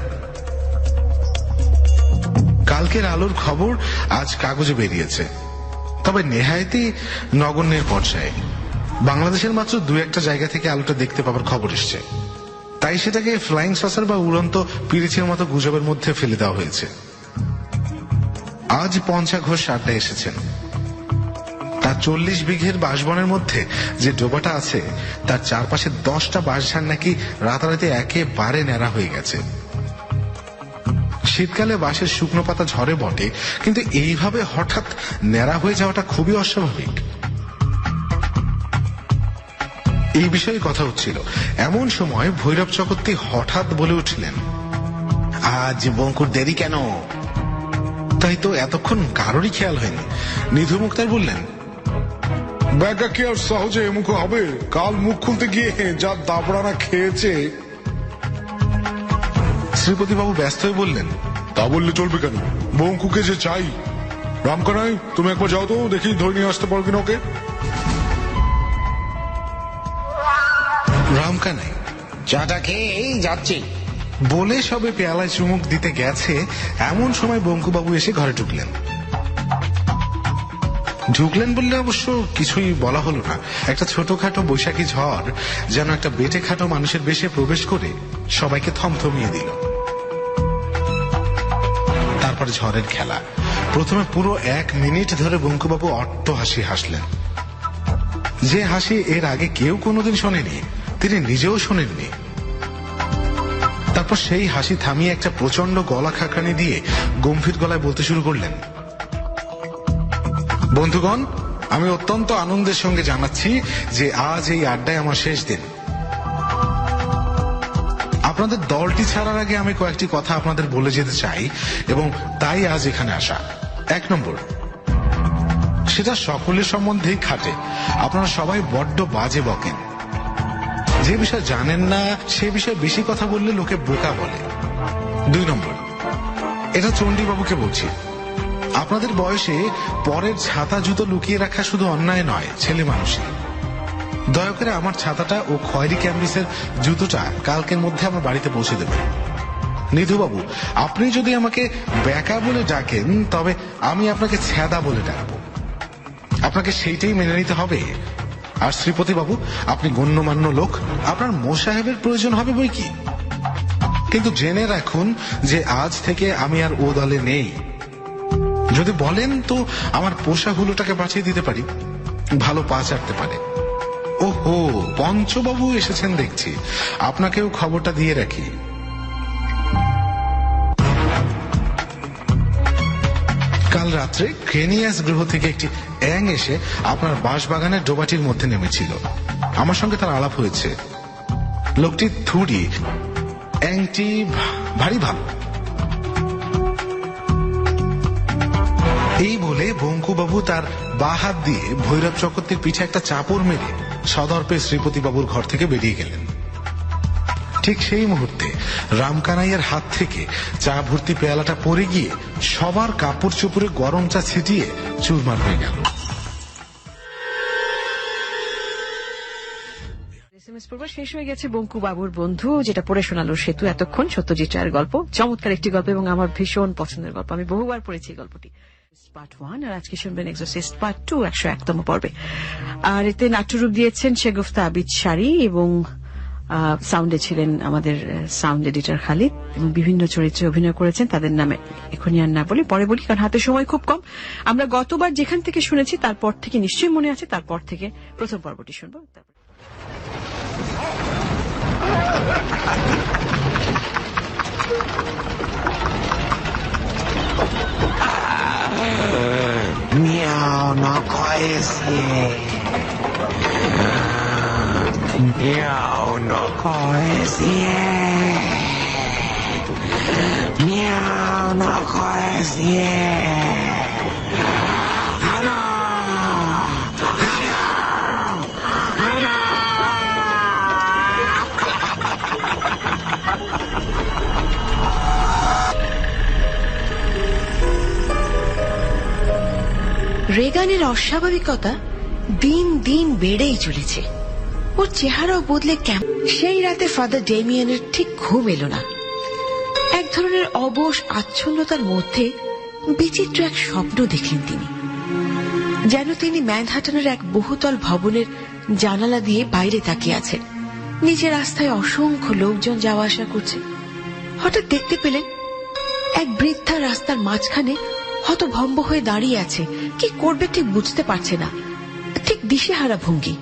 কালকের আলোর খবর আজ কাগজে বেরিয়েছে, তবে নেহায়েতই নগণ্যের পর্যায়ে। বাংলাদেশের মাত্র 2-1টা জায়গা থেকে আলোটা দেখতে পাবার খবর এসছে, তাই সেটাকে ফ্লাইং সসার বা উড়ন্ত পিরিচের মতো গুজবের মধ্যে ফেলে দেওয়া হয়েছে। আজ পঞ্চাঘোষ আড্ডা এসেছেন। তার 40 বিঘের বাঁশবনের মধ্যে যে ডোবাটা আছে, তার চারপাশে 10টা বাঁশঝাড় নাকি রাতারাতি একেবারে ন্যাড়া হয়ে গেছে। শীতকালে বাঁশের শুকনো পাতা ঝরে বটে, কিন্তু এইভাবে হঠাৎ ন্যাড়া হয়ে যাওয়াটা খুবই অস্বাভাবিক। এই বিষয়ে কথা হচ্ছিল, এমন সময় ভৈরব চক্রবর্তী হঠাৎ বলে উঠলেন, আজ বঙ্কুর দেরি কেন? তাই তো এতক্ষণ কারোরই খেয়াল হয়নি। নিধু মুক্তার বললেন, ব্যাগা কি আর সহজে মুখ হবে? কাল মুখ খুলতে গিয়ে যা দাবড়ানা খেয়েছে। শ্রীপতিবাবু ব্যস্ত হয়ে বললেন, তা বললে চলবে কেন? বঙ্কুকে যে চাই। রামকানাই, তুমি একবার যাও তো, দেখি ধরে নিয়ে আসতে পারো কিনা ওকে। রামকানাই চাটা খেয়ে এই যাচ্ছি বলে সবে পেয়ালায় চুমুক দিতে গেছে, এমন সময় বঙ্কুবাবু এসে ঘরে ঢুকলেন। বললে অবশ্য কিছুই বলা হলো না। একটা ছোটখাটো বৈশাখী ঝড় যেন একটা বেটে খাটো মানুষের বেশে প্রবেশ করে সবাইকে থমথমিয়ে দিল। তারপরে ঝড়ের খেলা। প্রথমে পুরো 1 মিনিট ধরে বঙ্কুবাবু অট্ট হাসি হাসলেন, যে হাসি এর আগে কেউ কোনোদিন শোনেনি, তিনি নিজেও শোনেননি। তারপর সেই হাসি থামিয়ে একটা প্রচন্ড গলা খাকানি দিয়ে গম্ভীর গলায় বলতে শুরু করলেন, বন্ধুগণ, আমি অত্যন্ত আনন্দের সঙ্গে জানাচ্ছি যে আজ এই আড্ডায় আমার শেষ দিন। আপনাদের দলটি ছাড়ার আগে আমি কয়েকটি কথা আপনাদের বলে যেতে চাই এবং তাই আজ এখানে আসা। 1 নম্বর, সেটা সকলের সম্বন্ধেই খাটে। আপনারা সবাই বড্ড বাজে বকেন। যে বিষয় জানেন না সে বিষয়ে বেশি কথা বললে লোকে বোকা বলে। 2 নম্বর, এটা চণ্ডীবাবুকে বলছি, আপনাদের বয়সে পরের ছাতা জুতো লুকিয়ে রাখা শুধু অন্যায় নয়, ছেলে মানুষই। দয়া করে আমার ছাতাটা ও খয়েরি ক্যাম্বিসের জুতোটা কালকের মধ্যে আমার বাড়িতে পৌঁছে দেবেন। নিধুবাবু, আপনি যদি আমাকে বেকা বলে ডাকেন তবে আমি আপনাকে ছেদা বলে ডাকবো, আপনাকে সেইটাই মেনে নিতে হবে। আর শ্রীপতি বাবু, আপনি গণ্যমান্য লোক, আপনার মোসাহেবের প্রয়োজন হবে বই কি। কিন্তু জেনে রাখুন যে আজ থেকে আমি আর ও দলে নেই। যদি বলেন তো আমার পোষা হুলোটাকে বাঁচিয়ে দিতে পারি, ভালো পা চাটতে পারে। ওহো, পঞ্চবাবু এসেছেন দেখছি, আপনাকেও খবরটা দিয়ে রাখি। কাল রাত্রে ক্রেনিয়াস গ্রহ থেকে একটি অ্যাং এসে আপনার বাঁশবাগানের ডোবাটির মধ্যে নেমেছিল। আমার সঙ্গে তার আলাপ হয়েছে। লোকটি থুড়ি, অ্যাংটি ভারী ভালো। এই বলে বঙ্কুবাবু তার বা হাত দিয়ে ভৈরব চক্রবর্তীর পিঠে একটা চাপড় মেরে সদর্পে শ্রীপতি বাবুর ঘর থেকে বেরিয়ে গেলেন। ঠিক সেই মুহূর্তে রামকানাইয়ের হাত থেকে চা ভর্তি পেয়ালাটা পড়ে গিয়ে সবার কাপড় চোপড়ে গরম চা ছিটিয়ে চুরমার হয়ে গেল। এসএমএস পড়বার শেষ হয়ে গেছে বঙ্কু বাবুর বন্ধু, যেটা পড়ে শোনালো সেতু এতক্ষণ, সত্যজিৎ রায়ের গল্প। চমৎকার একটি গল্প এবং আমার ভীষণ পছন্দের গল্প, আমি বহুবার পড়েছি গল্পটি। পার্ট 1 আর আজকে শুনবেন এক্সোসিস্ট পার্ট 2 101তম পর্বে। আর এতে নাট্যরূপ দিয়েছেন শেগুফতা আবিদ শাড়ি এবং সাউন্ডে ছিলেন আমাদের সাউন্ড এডিটর খালিদ এবং বিভিন্ন চরিত্রে অভিনয় করেছেন, তাদের নামে এখনই আর না বলি, পরে বলি, কারণ হাতে সময় খুব কম। আমরা গতবার যেখান থেকে শুনেছি তারপর থেকে নিশ্চয়ই মনে আছে, তারপর থেকে প্রথম পর্বটি শুনবো। Miau, no cohese. Miau, no cohese. Miau, no cohese. Hello. রেগানের অস্বাভাবিকতা দিন দিন বেড়েই চলেছে। ওর চেহারাও বদলে কেমন। সেই রাতে ফাদার ডেমিয়ানের ঠিক ঘুম এলো না। এক ধরনের অবশ আচ্ছন্নতার মধ্যে বিচিত্র এক স্বপ্ন দেখলেন তিনি, যেন তিনি ম্যানহাটনের এক বহুতল ভবনের জানালা দিয়ে বাইরে তাকিয়ে আছেন। নিচের রাস্তায় অসংখ্য লোকজন যাওয়া আসা করছে। হঠাৎ দেখতে পেলেন এক বৃদ্ধা রাস্তার মাঝখানে হতভম্ব হয়ে দাঁড়িয়ে আছে, কি করবে ঠিক বুঝতে পারছে না, ঠিক দিশেহারা ভঙ্গি।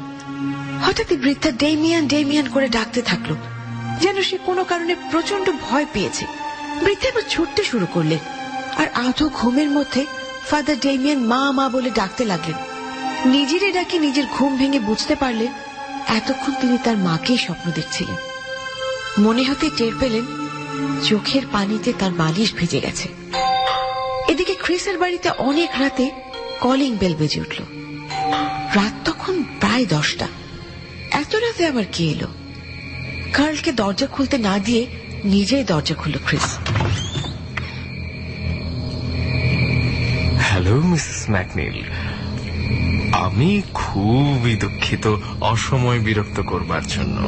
হঠাৎই বৃদ্ধা ডেমিয়ান ডেমিয়ান করে ডাকতে থাকলো, যেন সে কোনো কারণে প্রচন্ড ভয় পেয়েছে। বৃদ্ধা এবার ছুটতে শুরু করলেন, আর আধো ঘুমের মধ্যে ফাদার ডেমিয়ান মা মা বলে ডাকতে লাগলেন। নিজেরই ডাকে নিজের ঘুম ভেঙে বুঝতে পারলেন এতক্ষণ তিনি তার মাকেই স্বপ্ন দেখছিলেন। মনে হতে টের পেলেন চোখের পানিতে তার বালিশ ভিজে গেছে। এদিকে ক্রিসের বাড়িতে অনেক রাতে কলিং বেল বেজে উঠল। রাত তখন প্রায় 10টা। এত রাতে আবার কে এলো? কার্লকে দরজা খুলতে না দিয়ে নিজেই দরজা খুলল ক্রিস। হ্যালো মিসেস ম্যাকনিল, আমি খুবই দুঃখিত অসময় বিরক্ত করবার জন্য।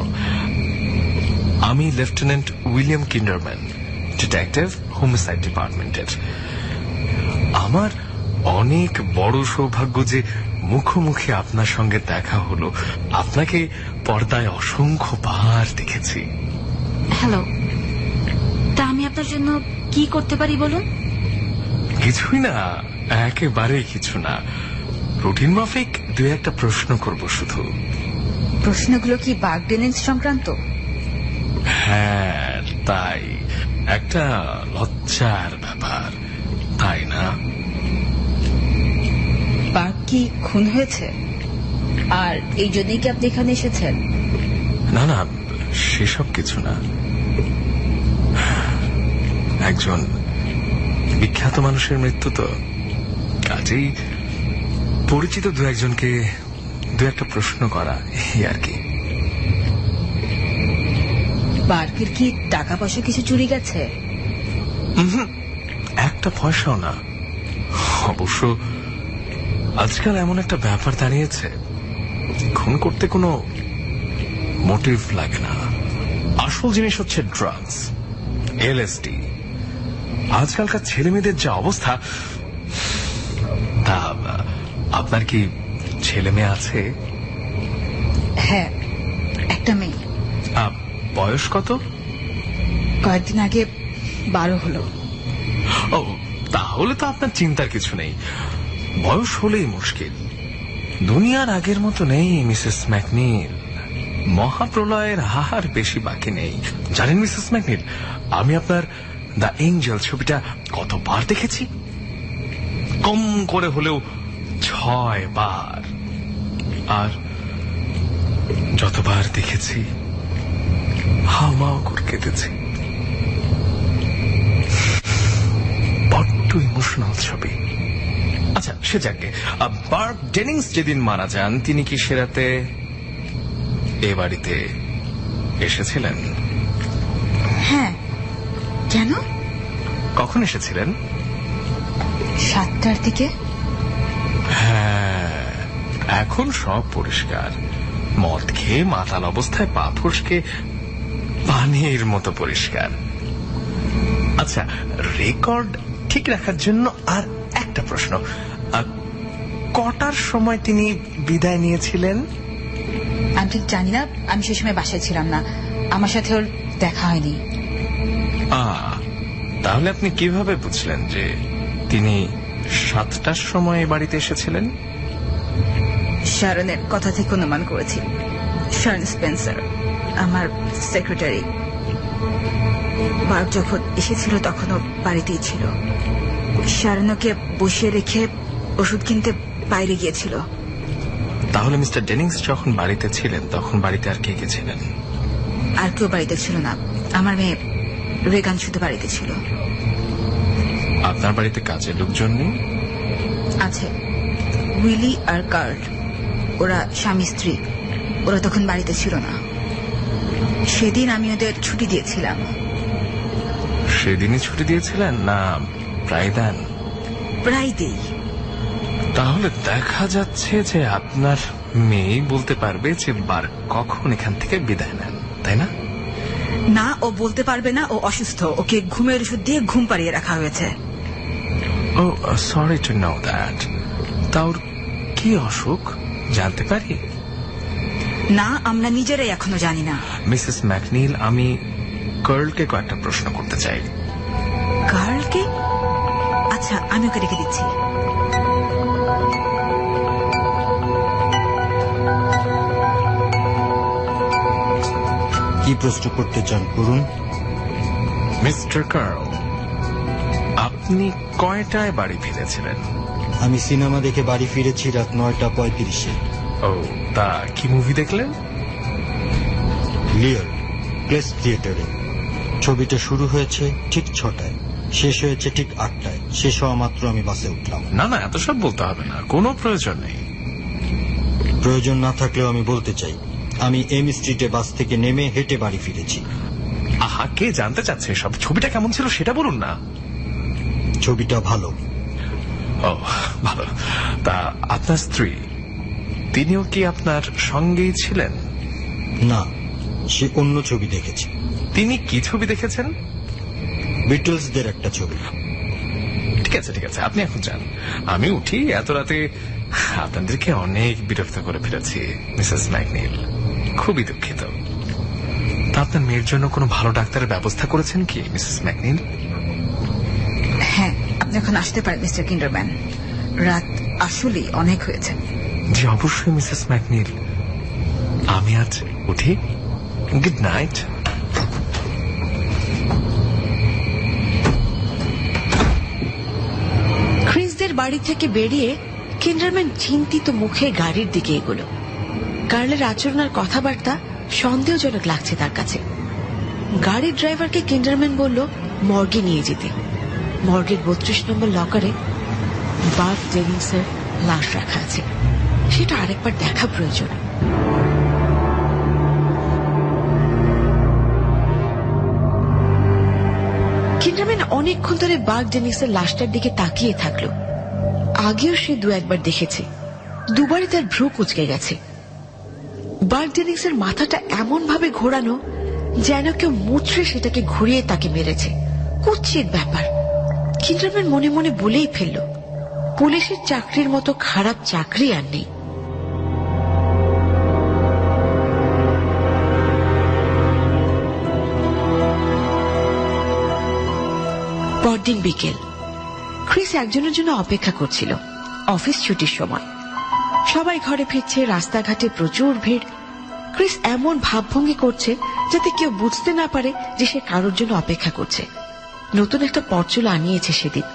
আমি lieutenant William Kinderman, detective, homicide ডিপার্টমেন্টের। আমার অনেক বড় সৌভাগ্য যে মুখোমুখি আপনার সঙ্গে দেখা হলো। আপনাকে পর্দায় অসংখ্যবার দেখেছি। হ্যালো, তা আমি আপনার জন্য কি করতে পারি বলুন? কিছুই না, একেবারেই কিছু না। রুটিন মাফিক 2-1টা প্রশ্ন করব শুধু। প্রশ্নগুলো কি বাগডেনেন্স সংক্রান্ত? হ্যাঁ, তাই। একটা লজ্জার ব্যাপার, তাই না? বাঘ কি খুন হয়েছে? আর এই জন্যই কি আপনি এখানে এসেছেন? না না, সেসব কিছু না। একজন বিখ্যাত মানুষের মৃত্যু তো, কাজেই পরিচিত 2-1জনকে 2-1টা প্রশ্ন করা, এই আর কি। বার্কের কি টাকা পয়সা কিছু চুরি গেছে? একটা পয়সাও না। অবশ্য আজকাল এমন একটা ব্যাপার দাঁড়িয়েছে, খুন করতে কোনো মোটিভ লাগে না। আসল জিনিস হচ্ছে ড্রাগস, এলএসডি। আজকালকার ছেলে মেয়েদের যা অবস্থা। তা আপনার কি ছেলে মেয়ে আছে? হ্যাঁ, একটা মেয়ে। বয়স কত? কয়েকদিন আগে 12 হলো। ও, তাহলে তো আপনার চিন্তার কিছু নেই। বয়স হলেই মুশকিল। দুনিয়ার আগের মতো নেই মিসেস ম্যাকনিল। মহাপ্রলয়ের হাহার বেশি বাকি নেই। জানেন মিসেস ম্যাকনিল, আমি আপনার দ্য এঞ্জেল ছবিটা কতবার দেখেছি? কম করে হলেও 6 বার। আর যতবার দেখেছি হাওমাও করে কেঁদেছি। বড্ড ইমোশনাল ছবি। আচ্ছা, সে যাকে। বার্ব ডেনিংস যেদিন মারা যান, তিনি কি সে রাতে এ বাড়িতে এসেছিলেন? হ্যাঁ। কেন? কখন এসেছিলেন? 7টার দিকে। হ্যাঁ, এখন সব পরিষ্কার। মদ খেয়ে মাতাল অবস্থায় পা ফসকে পানির মতো পরিষ্কার। আচ্ছা, রেকর্ড ঠিক রাখার জন্য আর একটা প্রশ্ন। কটার সময় তিনি বিদায় নিয়েছিলেন? আমি ঠিক জানি না, আমি সে সময় বাসায় ছিলাম না, আমার সাথে ওর দেখা হয়নি। তাহলে আপনি কিভাবে বুঝলেন যে তিনি 7টার সময় এ বাড়িতে এসেছিলেন? শারনের কথা থেকে অনুমান করেছি। শারন স্পেন্সার, আমার সেক্রেটারি। বার্ব যখন এসেছিল তখন ও বাড়িতেই ছিল। শারনকে বসিয়ে রেখে ওষুধ কিনতে বাইরে গিয়েছিল। তাহলে মিস্টার ডেনিংস যখন বাড়িতে ছিলেন তখন বাড়িতে আর কে কে ছিলেন? আর কেউ বাড়িতে ছিল না, আমার মেয়ে রেগান শুধু বাড়িতে ছিল। আপনার বাড়িতে কাজের লোকজন নেই? আছে, উইলি আর কার্ল। ওরা স্বামী স্ত্রী। ওরা তখন বাড়িতে ছিল না। সেদিন আমি ওদের ছুটি দিয়েছিলাম। সেদিনই ছুটি দিয়েছিলেন না প্রায় দেন? প্রায় দেই। তাহলে দেখা যাচ্ছে যে আপনার মেয়ে বলতে পারবে যে বার কখন এখান থেকে বিদায় নেন, তাই না? না, ও বলতে পারবে না। ও অসুস্থ, ওকে ঘুমের ওষুধ দিয়ে ঘুম পাড়িয়ে রাখা হয়েছে। ও, সরি টু নো দ্যাট। তার কি অসুখ জানতে পারি? না, আমরা নিজেরাই এখনো জানি না। মিসেস ম্যাকনিল, আমি কার্লকে কয়েকটা প্রশ্ন করতে চাই। কার্লকে? আচ্ছা, আমি ওকে রেখে দিচ্ছি। কি প্রশ্ন করতে চান করুন। মিস্টার কার্ল, আপনি কয়টায় বাড়ি ফিরেছিলেন? আমি সিনেমা দেখে বাড়ি ফিরেছি রাত 9:35-এ। ও, তা কি মুভি দেখলেন? লিওর প্লেস থিয়েটারে। ছবিটা শুরু হয়েছে ঠিক 6টায়, শেষ হয়েছে ঠিক 8টায়। শেষ হওয়া মাত্র আমি বাসে উঠলাম। না না, এত সব বলতে হবে না, কোনো প্রয়োজন নেই। প্রয়োজন না থাকলেও আমি বলতে চাই, আমি এম স্ট্রিটে বাস থেকে নেমে হেঁটে বাড়ি ফিরেছি। আহা, কে জানতে চাচ্ছে সব? ছবিটা কেমন ছিল সেটা বলুন না। ছবিটা ভালো। ও, ভালো। তা আপনার স্ত্রী, তিনিও কি আপনার সঙ্গেই ছিলেন? না, সে অন্য ছবি দেখেছে। তিনি কি ছবি দেখেছেন? বিটলসদের একটা ছবি। ঠিক আছে ঠিক আছে, আপনি এখন যান, আমি উঠি। এত রাতে আপনাদেরকে অনেক বিরক্ত করে ফেলেছি মিসেস ম্যাকনিল, খুবই দুঃখিত। তা আপনার মেয়ের জন্য কোনো ভালো ডাক্তারের ব্যবস্থা করেছেন কি মিসেস ম্যাকনিল? হ্যাঁ, আপনি এখন আসতে পারেন মিস্টার কিন্ডারম্যান। রাত আসলেই অনেক হয়েছে। জি অবশ্যই মিসেস ম্যাকনিল, আমি আজ উঠি। Good night. ক্রিসদের বাড়ি থেকে বেরিয়ে কিন্ডারম্যান চিন্তিত মুখে গাড়ির দিকে এগোলো। কার্লের আচরণ আর কথাবার্তা সন্দেহজনক লাগছে তার কাছে। গাড়ির ড্রাইভারকে কিন্ডারম্যান বলল মর্গে নিয়ে যেতে। মর্গের 32 নম্বর লকারে বার্ব ডেনিংসের লাশ রাখা আছে, সেটা আরেকবার দেখা প্রয়োজন। কিন্ডারম্যান অনেকক্ষণ ধরে বার্ব ডেনিংসের লাশটার দিকে তাকিয়ে থাকলো। আগেও সে 2-1 বার দেখেছে, দুবারই তার ভ্রু কুঁচকে গেছে। বার্ব ডেনিংসের মাথাটা এমন ভাবে ঘোরানো যেন কেউ মুচড়ে সেটাকে ঘুরিয়ে তাকে মেরেছে। কুৎসিত ব্যাপার। কিন্ডারম্যান মনে মনে বলেই ফেলল, পুলিশের চাকরির মতো খারাপ চাকরি আর নেই। পরদিন বিকেল। ক্রিস একজনের জন্য অপেক্ষা করছিল। অফিস ছুটির সময় সবাই ঘরে ফিরছে, রাস্তাঘাটে প্রচুর ভিড়। ক্রিস এমন ভাবভঙ্গি করছে যাতে কেউ বুঝতে না পারে যে সে কারোর জন্য অপেক্ষা করছে। নতুন একটা পরচুলা আনিয়েছে সেদিন,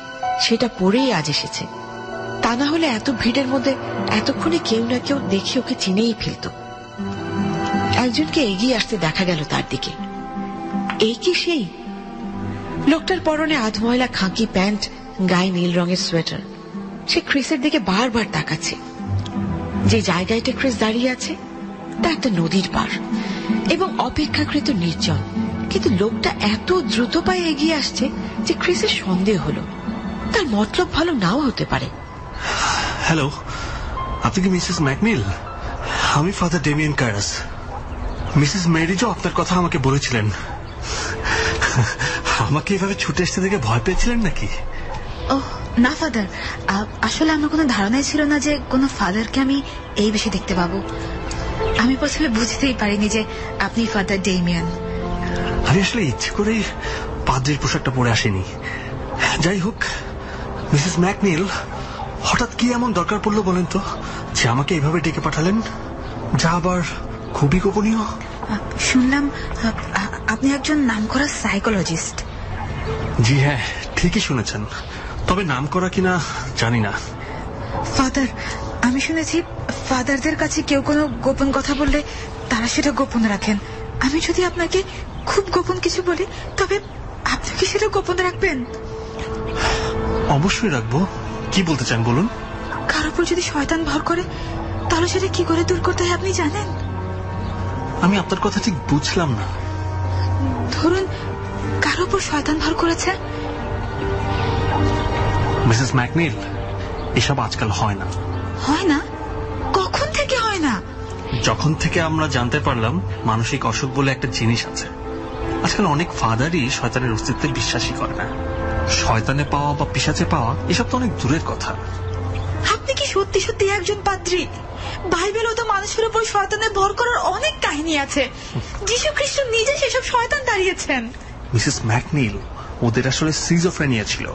সেটা পরেই আজ এসেছে। তা না হলে এত ভিড়ের মধ্যে এতক্ষণে কেউ না কেউ দেখে ওকে চিনেই ফেলত। একজনকে এগিয়ে আসতে দেখা গেল তার দিকে। এই কি সেই লোকটার পরনে আধময়লা খাকি প্যান্ট, গায়ে নীল রঙের সোয়েটার। সে ক্রিসের দিকে বারবার তাকাচ্ছে। যে জায়গাটা ক্রিস দাঁড়িয়ে আছে তা একটা নদীর পার এবং অপেক্ষাকৃত নির্জন, কিন্তু লোকটা এত দ্রুত পায়ে এগিয়ে আসছে যে ক্রিসের সন্দেহ হলো তার মতলব ভালো নাও হতে পারে। হ্যালো, আপনি কি মিসেস ম্যাকনিল? আমি ফাদার ডেমিয়ান কারাস। মিসেস মেরিজো আপনার কথা আমাকে বলেছিলেন। আমাকে এভাবে ছুটে আসতে দেখে ভয় পেয়েছিলেন নাকি? ও না ফাদার, আসলে আমার কোনো ধারণাই ছিল না যে কোনো ফাদারকে আমি এই বেশি দেখতে পাবো। আমি প্রথমে বুঝতেই পারিনি যে আপনি ফাদার ডেমিয়ান। আমি আসলে ইচ্ছে করেই পাদ্রির পোশাকটা পরে আসিনি। যাই হোক, মিসেস ম্যাকনিল, হঠাৎ কি এমন দরকার পড়লো বলেন তো যে আমাকে এইভাবে ডেকে পাঠালেন, যা আবার খুবই গোপনীয়? শুনলাম আপনি একজন নামকরা সাইকোলজিস্ট। জি হ্যাঁ, ঠিকই শুনেছেন, তবে নাম করা কিনা জানি না। ফাদার, আমি শুনেছি ফাদারদের কাছে কেউ কোনো গোপন কথা বললে তারা সেটা গোপন রাখেন। আমি যদি আপনাকে খুব গোপন কিছু বলি তবে আপনি কি সেটা গোপন রাখবেন? অবশ্যই রাখবো। কি বলতে চান বলুন। কার উপর যদি শয়তান ভর করে তাহলে সেটা কি করে দূর করতে হয় আপনি জানেন? আমি আপনার কথা ঠিক বুঝলাম না। ধরুন কার উপর শয়তান ভর করেছে। মিসেস ম্যাকনিল, এসব আজকাল হয় না। হয় না? কখন থেকে হয় না? যখন থেকে আমরা জানতে পারলাম মানসিক অসুখ বলে একটা জিনিস আছে। আজকাল অনেক ফাদারই শয়তানের অস্তিত্বে বিশ্বাসই করে না। শয়তানে পাওয়া বা পিশাচে পাওয়া এসব তো অনেক দূরের কথা। আপনি কি সত্যি সত্যি একজন পাদ্রী? বাইবেলও তো মানুষের উপর শয়তানের ভর করার অনেক কাহিনী আছে। যীশু খ্রিস্ট নিজে সেসব শয়তান তাড়িয়েছেন। মিসেস ম্যাকনিল, ওদের আসলে সিজোফ্রেনিয়া ছিল।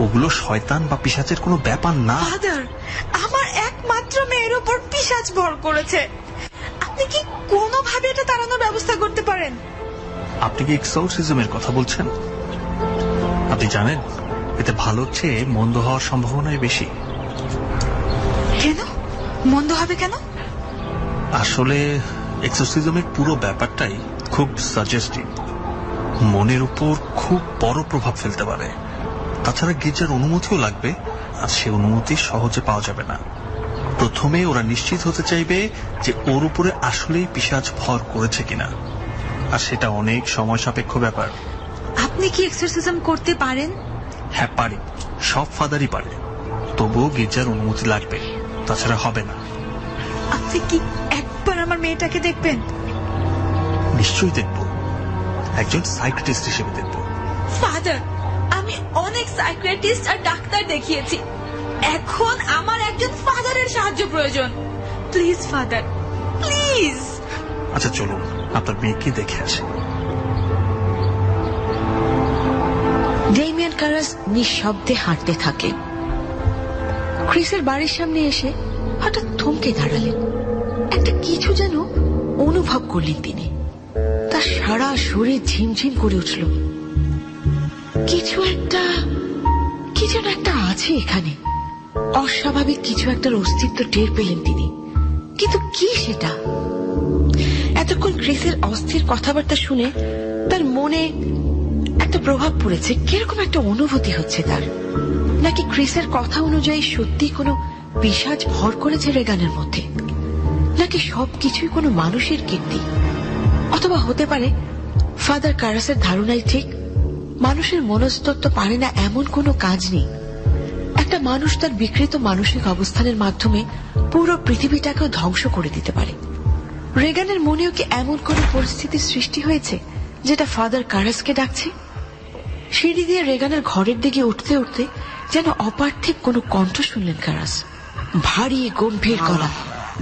ওগুলো শয়তান বা পিশাচের কোনো ব্যাপার না। ফাদার, আমার একমাত্র মেয়ের উপর পিশাচ ভর করেছে। আপনি কি কোনোভাবে এটা তাড়ানোর ব্যবস্থা করতে পারেন? আপনি কি এক্সোরসিজমের কথা বলছেন? আপনি জানেন এতে ভালোর চেয়ে মন্দ হওয়ার সম্ভাবনাই বেশি। কেন মন্দ হবে কেন? আসলে এক্সোরসিজমের পুরো ব্যাপারটাই খুব সাজেস্টিভ, মনের উপর খুব বড় প্রভাব ফেলতে পারে। তাছাড়া গির্জার অনুমতিও লাগবে, আর সে অনুমতি সহজে পাওয়া যাবে না। প্রথমে ওরা নিশ্চিত হতে চাইবে যে ওর উপরে আসলেই পিশাচ ভর করেছে কিনা, আর সেটা অনেক সময় সাপেক্ষ ব্যাপার। আপনি কি এক্সারসাইজ করতে পারেন? হ্যাঁ পারি, সব ফাদারই পারে, তবুও গির্জার অনুমতি লাগবে, তাছাড়া হবে না। আপনি কি একবার আমার মেয়েটাকে দেখবেন? নিশ্চয়ই দেখব, একজন সাইকিয়াট্রিস্ট হিসেবে দেখব। ফাদার, আমি অনেক সাইকিয়াট্রিস্ট আর ডাক্তার দেখিয়েছি, এখন আমার একজন ফাদারের সাহায্য প্রয়োজন। Please father, please. আচ্ছা চলুন আপনার মেয়েকে দেখে আসি। ডেমিয়ান কারাস নিঃশব্দে হাঁটতে থাকলেন। ক্রিসের বাড়ির সামনে এসে হঠাৎ থমকে দাঁড়ালেন। একটা কিছু যেন অনুভব করলেন তিনি। তার সারা শরীর ঝিমঝিম করে উঠল। কি যেন একটা আছে এখানে। অস্বাভাবিক কিছু একটার অস্তিত্ব টের পেলেন তিনি, কিন্তু কি সেটা? এতক্ষণ ক্রিসের অস্থির কথাবার্তা শুনে তার মনে একটা প্রভাব পড়েছে, কিরকম একটা অনুভূতি হচ্ছে তার। নাকি ক্রিসের কথা অনুযায়ী সত্যি কোনো পিশাচ ভর করেছে রেগানের মধ্যে, নাকি সবকিছুই কোনো মানুষের কীর্তি? অথবা হতে পারে ফাদার কারাসের ধারণাই ঠিক, মানুষের মনস্তত্ত্ব পারে না এমন কোনো কাজ নেই। একটা মানুষ তার বিকৃত মানসিক অবস্থানের মাধ্যমে পুরো পৃথিবীটাকেও ধ্বংস করে দিতে পারে। রেগানের মনেও কি এমন কোন পরিস্থিতির সৃষ্টি হয়েছে যেটা ফাদার কারাসকে ডাকছে? সিঁড়ি দিয়ে রেগানের ঘরের দিকে উঠতে উঠতে যেন অপার্থিব কোনো কণ্ঠ শুনলেন কারাস। ভারী গম্ভীর গলা,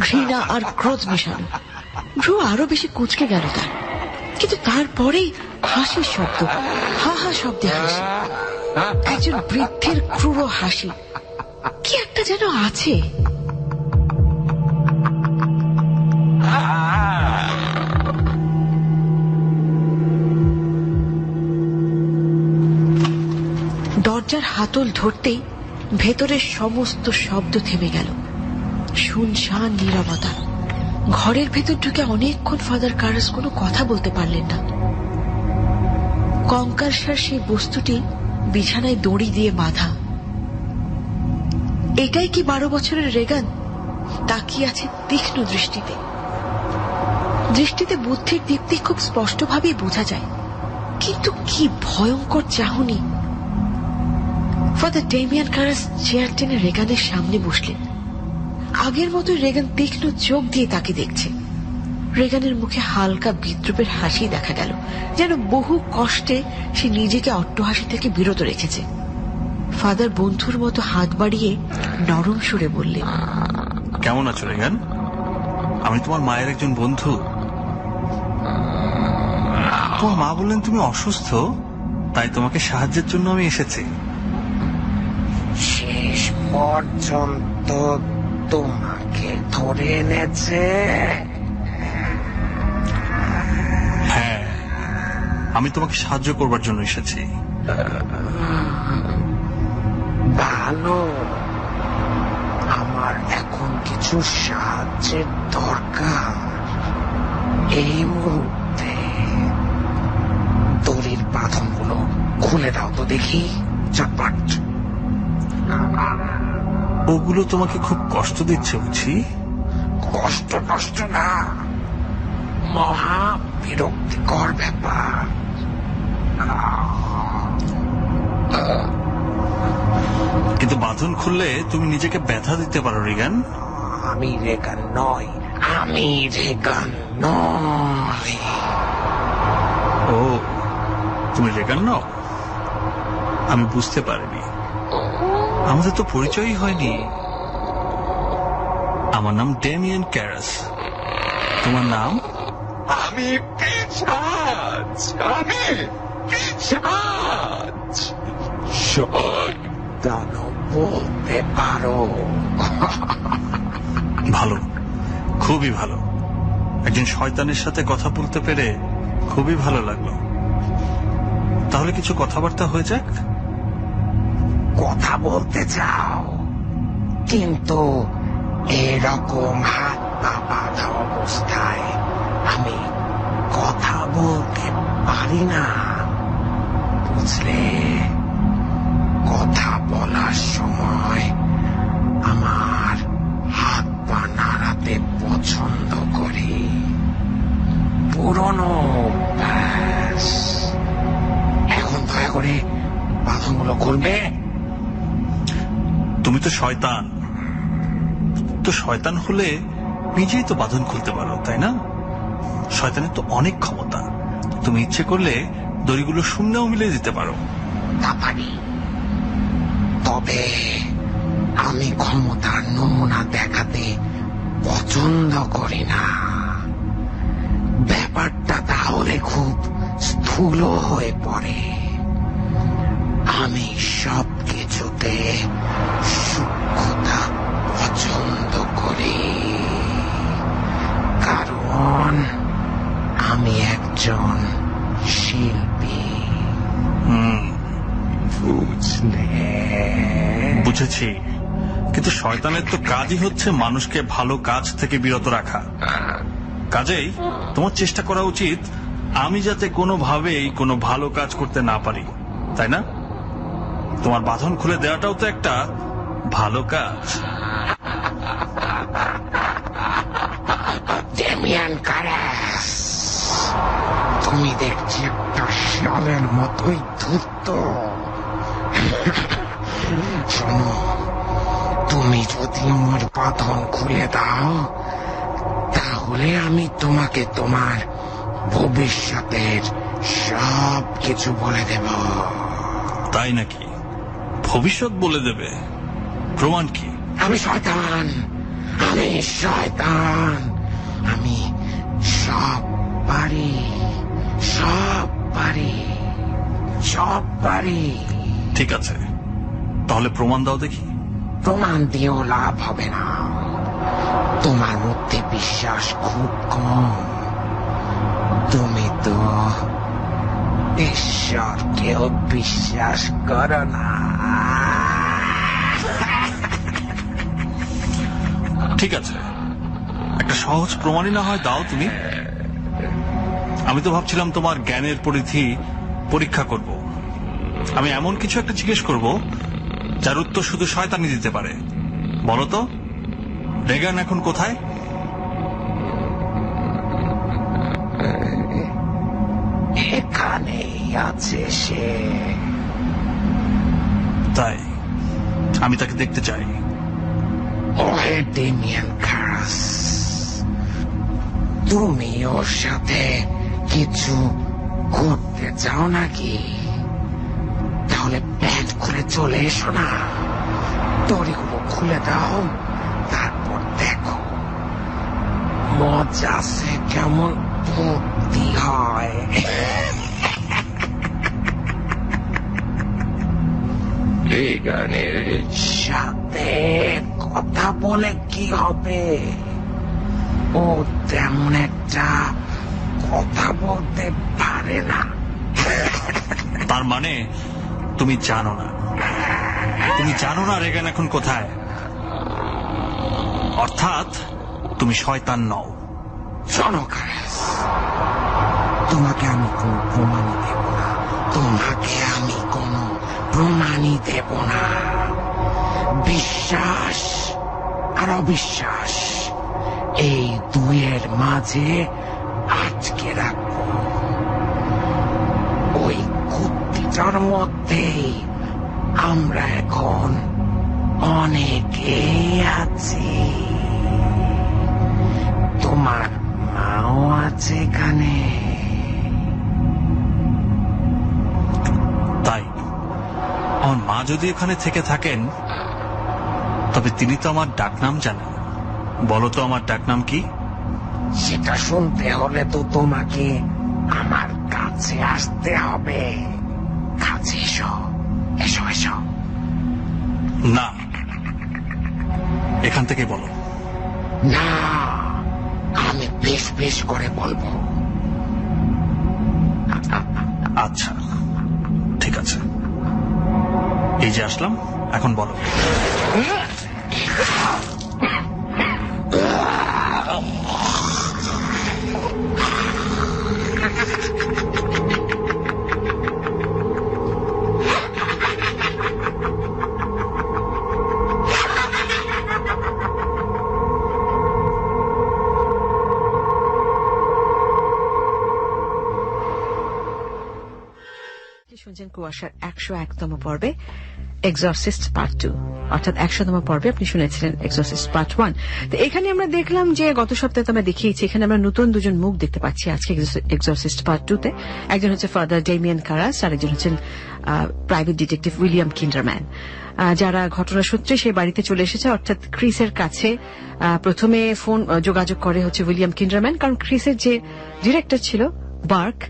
ঘৃণা আর ক্রোধ মেশানো। ভ্রু আরো বেশি কুঁচকে গেল তার, কিন্তু তারপরেই হাসির শব্দ, হা হা শব্দে হাসি। একজন বৃদ্ধের ক্রূর হাসি, কি একটা যেন আছে। দরজার হাতল ধরতেই ভেতরের সমস্ত শব্দ থেমে গেল। শুনশান নীরবতা। ঘরের ভেতর ঢুকে অনেকক্ষণ ফাদার কারাস কোনো কথা বলতে পারলেন না। কঙ্কালসার সেই বস্তুটি বিছানায় দড়ি দিয়ে বাঁধা। এটাই কি 12 বছরের রেগান? তাকিয়ে আছে তীক্ষ্ণ দৃষ্টিতে। দৃষ্টিতে বুদ্ধির দীপ্তি খুব স্পষ্টভাবেই বোঝা যায়, কিন্তু কি ভয়ঙ্কর চাহনি। ফাদার ডেমিয়ান কারাস চেয়ার টেনে রেগানের সামনে বসলেন। আগের মতো রেগান তীক্ষ্ণ চোখ দিয়ে তাকে দেখছে। রেগানের মুখে হালকা বিদ্রুপের হাসি দেখা গেল, যেন বহু কষ্টে সে নিজেকে অট্টহাসি থেকে বিরত রেখেছে। ফাদার বন্ধুর মতো হাত বাড়িয়ে নরম সুরে বললেন, কেমন আছো রেগান? আমি তোমার মায়ের একজন বন্ধু। তোমার মা বললেন তুমি অসুস্থ, তাই তোমাকে সাহায্যের জন্য আমি এসেছি। শেষ পর্যন্ত তোমাকে ধরে এনেছে। হ্যাঁ, আমি তোমাকে সাহায্য করবার জন্য এসেছি। ভালো, আমার এখন কিছু সাহায্যের দরকার। এই মুহূর্তে দড়ির বাঁধনগুলো খুলে দাও তো দেখি। চটপট। ওগুলো তোমাকে খুব কষ্ট দিচ্ছে বুঝি? কষ্ট কষ্ট না, মহা বিরক্তিকর ব্যাপার। কিন্তু বাঁধন খুললে তুমি নিজেকে ব্যথা দিতে পারো রেগান। আমি রেগান নই, আমি রেগান নই। ও, তুমি রেগান নও? আমি বুঝতে পারিনি, আমাদের তো পরিচয়ই হয়নি। আমার নাম ডেমিয়ান ক্যারাস। তোমার নাম? আমি পিশাচ, আমি পিশাচ। শয়তানও বলতে পারো। ভালো, খুবই ভালো। একজন শয়তানের সাথে কথা বলতে পেরে খুবই ভালো লাগলো। তাহলে কিছু কথাবার্তা হয়ে যাক। কথা বলতে চাও, কিন্তু এরকম হাত পা বাঁধা অবস্থায় আমি কথা বলতে পারি না, বুঝলে? কথা বলার সময় আমার হাত পা নাড়াতে পছন্দ করি। পুরনো অভ্যাস। এখন দয়া করে বাঁধনগুলো খুলবে। তুমি তো শয়তান, তো শয়তান হলে নিজেই তো বাঁধন খুলতে পারো, তাই না? শয়তানের তো অনেক ক্ষমতা। তুমি ইচ্ছে করলে দড়িগুলো শূন্যেও মিলিয়ে দিতে পারো। তা পারি, তবে আমি ক্ষমতার নমুনা দেখাতে পছন্দ করি না। ব্যাপারটা তাহলে খুব স্থূল হয়ে পড়ে। আমি সব কিছুতে সূক্ষ্মতা পছন্দ করি, কারণ আমি একজন শিল্পী। বুঝলে? বুঝেছি, কিন্তু শয়তানের তো কাজই হচ্ছে মানুষকে ভালো কাজ থেকে বিরত রাখা। কাজেই তোমার চেষ্টা করা উচিত আমি যাতে কোনোভাবেই কোনো ভালো কাজ করতে না পারি, তাই না? তোমার বাঁধন খুলে দেওয়াটাও তো একটা ভালো কাজ। ডেমিয়ান কারাস, তুমি দেখছি একটা শিয়ালের মতোই ধূর্ত। শোনো, তুমি যদি আমার বাঁধন খুলে দাও, তাহলে আমি তোমাকে তোমার ভবিষ্যতের সব কিছু বলে দেব। তাই নাকি? ভবিষ্যৎ বলে দেবে? প্রমাণ কি? আমি শয়তান, আমি শয়তান। আমি সব পারি, সব পারি, সব পারি। ঠিক আছে, তাহলে প্রমাণ দাও দেখি। প্রমাণ দিয়েও লাভ হবে না, তোমার মধ্যে বিশ্বাস খুব কম। তুমি তো ঈশ্বরকেও বিশ্বাস করো না। ঠিক আছে, একটা সহজ প্রমাণই না হয় দাও তুমি। আমি তো ভাবছিলাম তোমার জ্ঞানের পরিধি পরীক্ষা করব। আমি এমন কিছু একটা জিজ্ঞেস করব যার উত্তর শুধু শয়তানি দিতে পারে। বলো তো, রেগান এখন কোথায়? এখানেই আছে সে। তাই আমি তাকে দেখতে চাই। ওহে ডেমিয়ান কারাস, তুমি ওর সাথে কিছু করতে চাও নাকি? তাহলে প্যান্ট খুলে চলে এসো না, দড়িগুলো খুলে দাও, তারপর দেখো মজা সে কেমন ভক্তি হয়। রেগানের সাথে কথা বলে কি হবে? ও তেমন একটা কথা বলতে পারে না। তার মানে তুমি জানো না, তুমি জানো না রেগান এখন কোথায়। অর্থাৎ তুমি শয়তান নও। শোনো কারাস, তোমাকে আমি কোনো প্রমাণই দেব না, তোমাকে আমি কোনো প্রমাণই দেব না। বিশ্বাস আর অবিশ্বাস এই দুয়ের মাঝে আটকে রাখবো। ওই কুত্তিটার মধ্যেই আমরা এখন অনেকেই আছি। তোমার মাও আছে এখানে। তাই আমার মা যদি এখানে থেকে থাকেন, তবে তিনি তো আমার ডাকনাম জানেন। বলো তো আমার ডাকনাম কি? সেটা শুনতে হলে তো তোমাকে আমার কাছে আসতে হবে। কাছে এসো, এসো এসো। না, এখান থেকে বলো। না, আমি বেশ বেশ করে বলবো। আচ্ছা ঠিক আছে, এই যে আসলাম, এখন বলো। শুনছেন কুয়াশার 101তম পর্বে এক্সরসিস্ট পার্ট 2, অর্থাৎ 100তম পর্বে আপনি শুনেছিলেন এক্সরসিস্ট পার্ট 1। তো এখানে আমরা দেখলাম যে গত সপ্তাহে আমরা দেখিয়েছি, এখানে আমরা নতুন দুজন মুখ দেখতে পাচ্ছি আজকে এক্সরসিস্ট পার্ট 2-তে। একজন হচ্ছে ফাদার ডেমিয়ান কারাস, আর একজন হচ্ছেন প্রাইভেট ডিটেকটিভ উইলিয়াম কিন্ডারম্যান, যারা ঘটনার সূত্রে সেই বাড়িতে চলে এসেছে। অর্থাৎ ক্রিসের কাছে প্রথমে ফোন যোগাযোগ করে হচ্ছে উইলিয়াম কিন্ডারম্যান, কারণ ক্রিসের যে ডিরেক্টর ছিল বার্ক,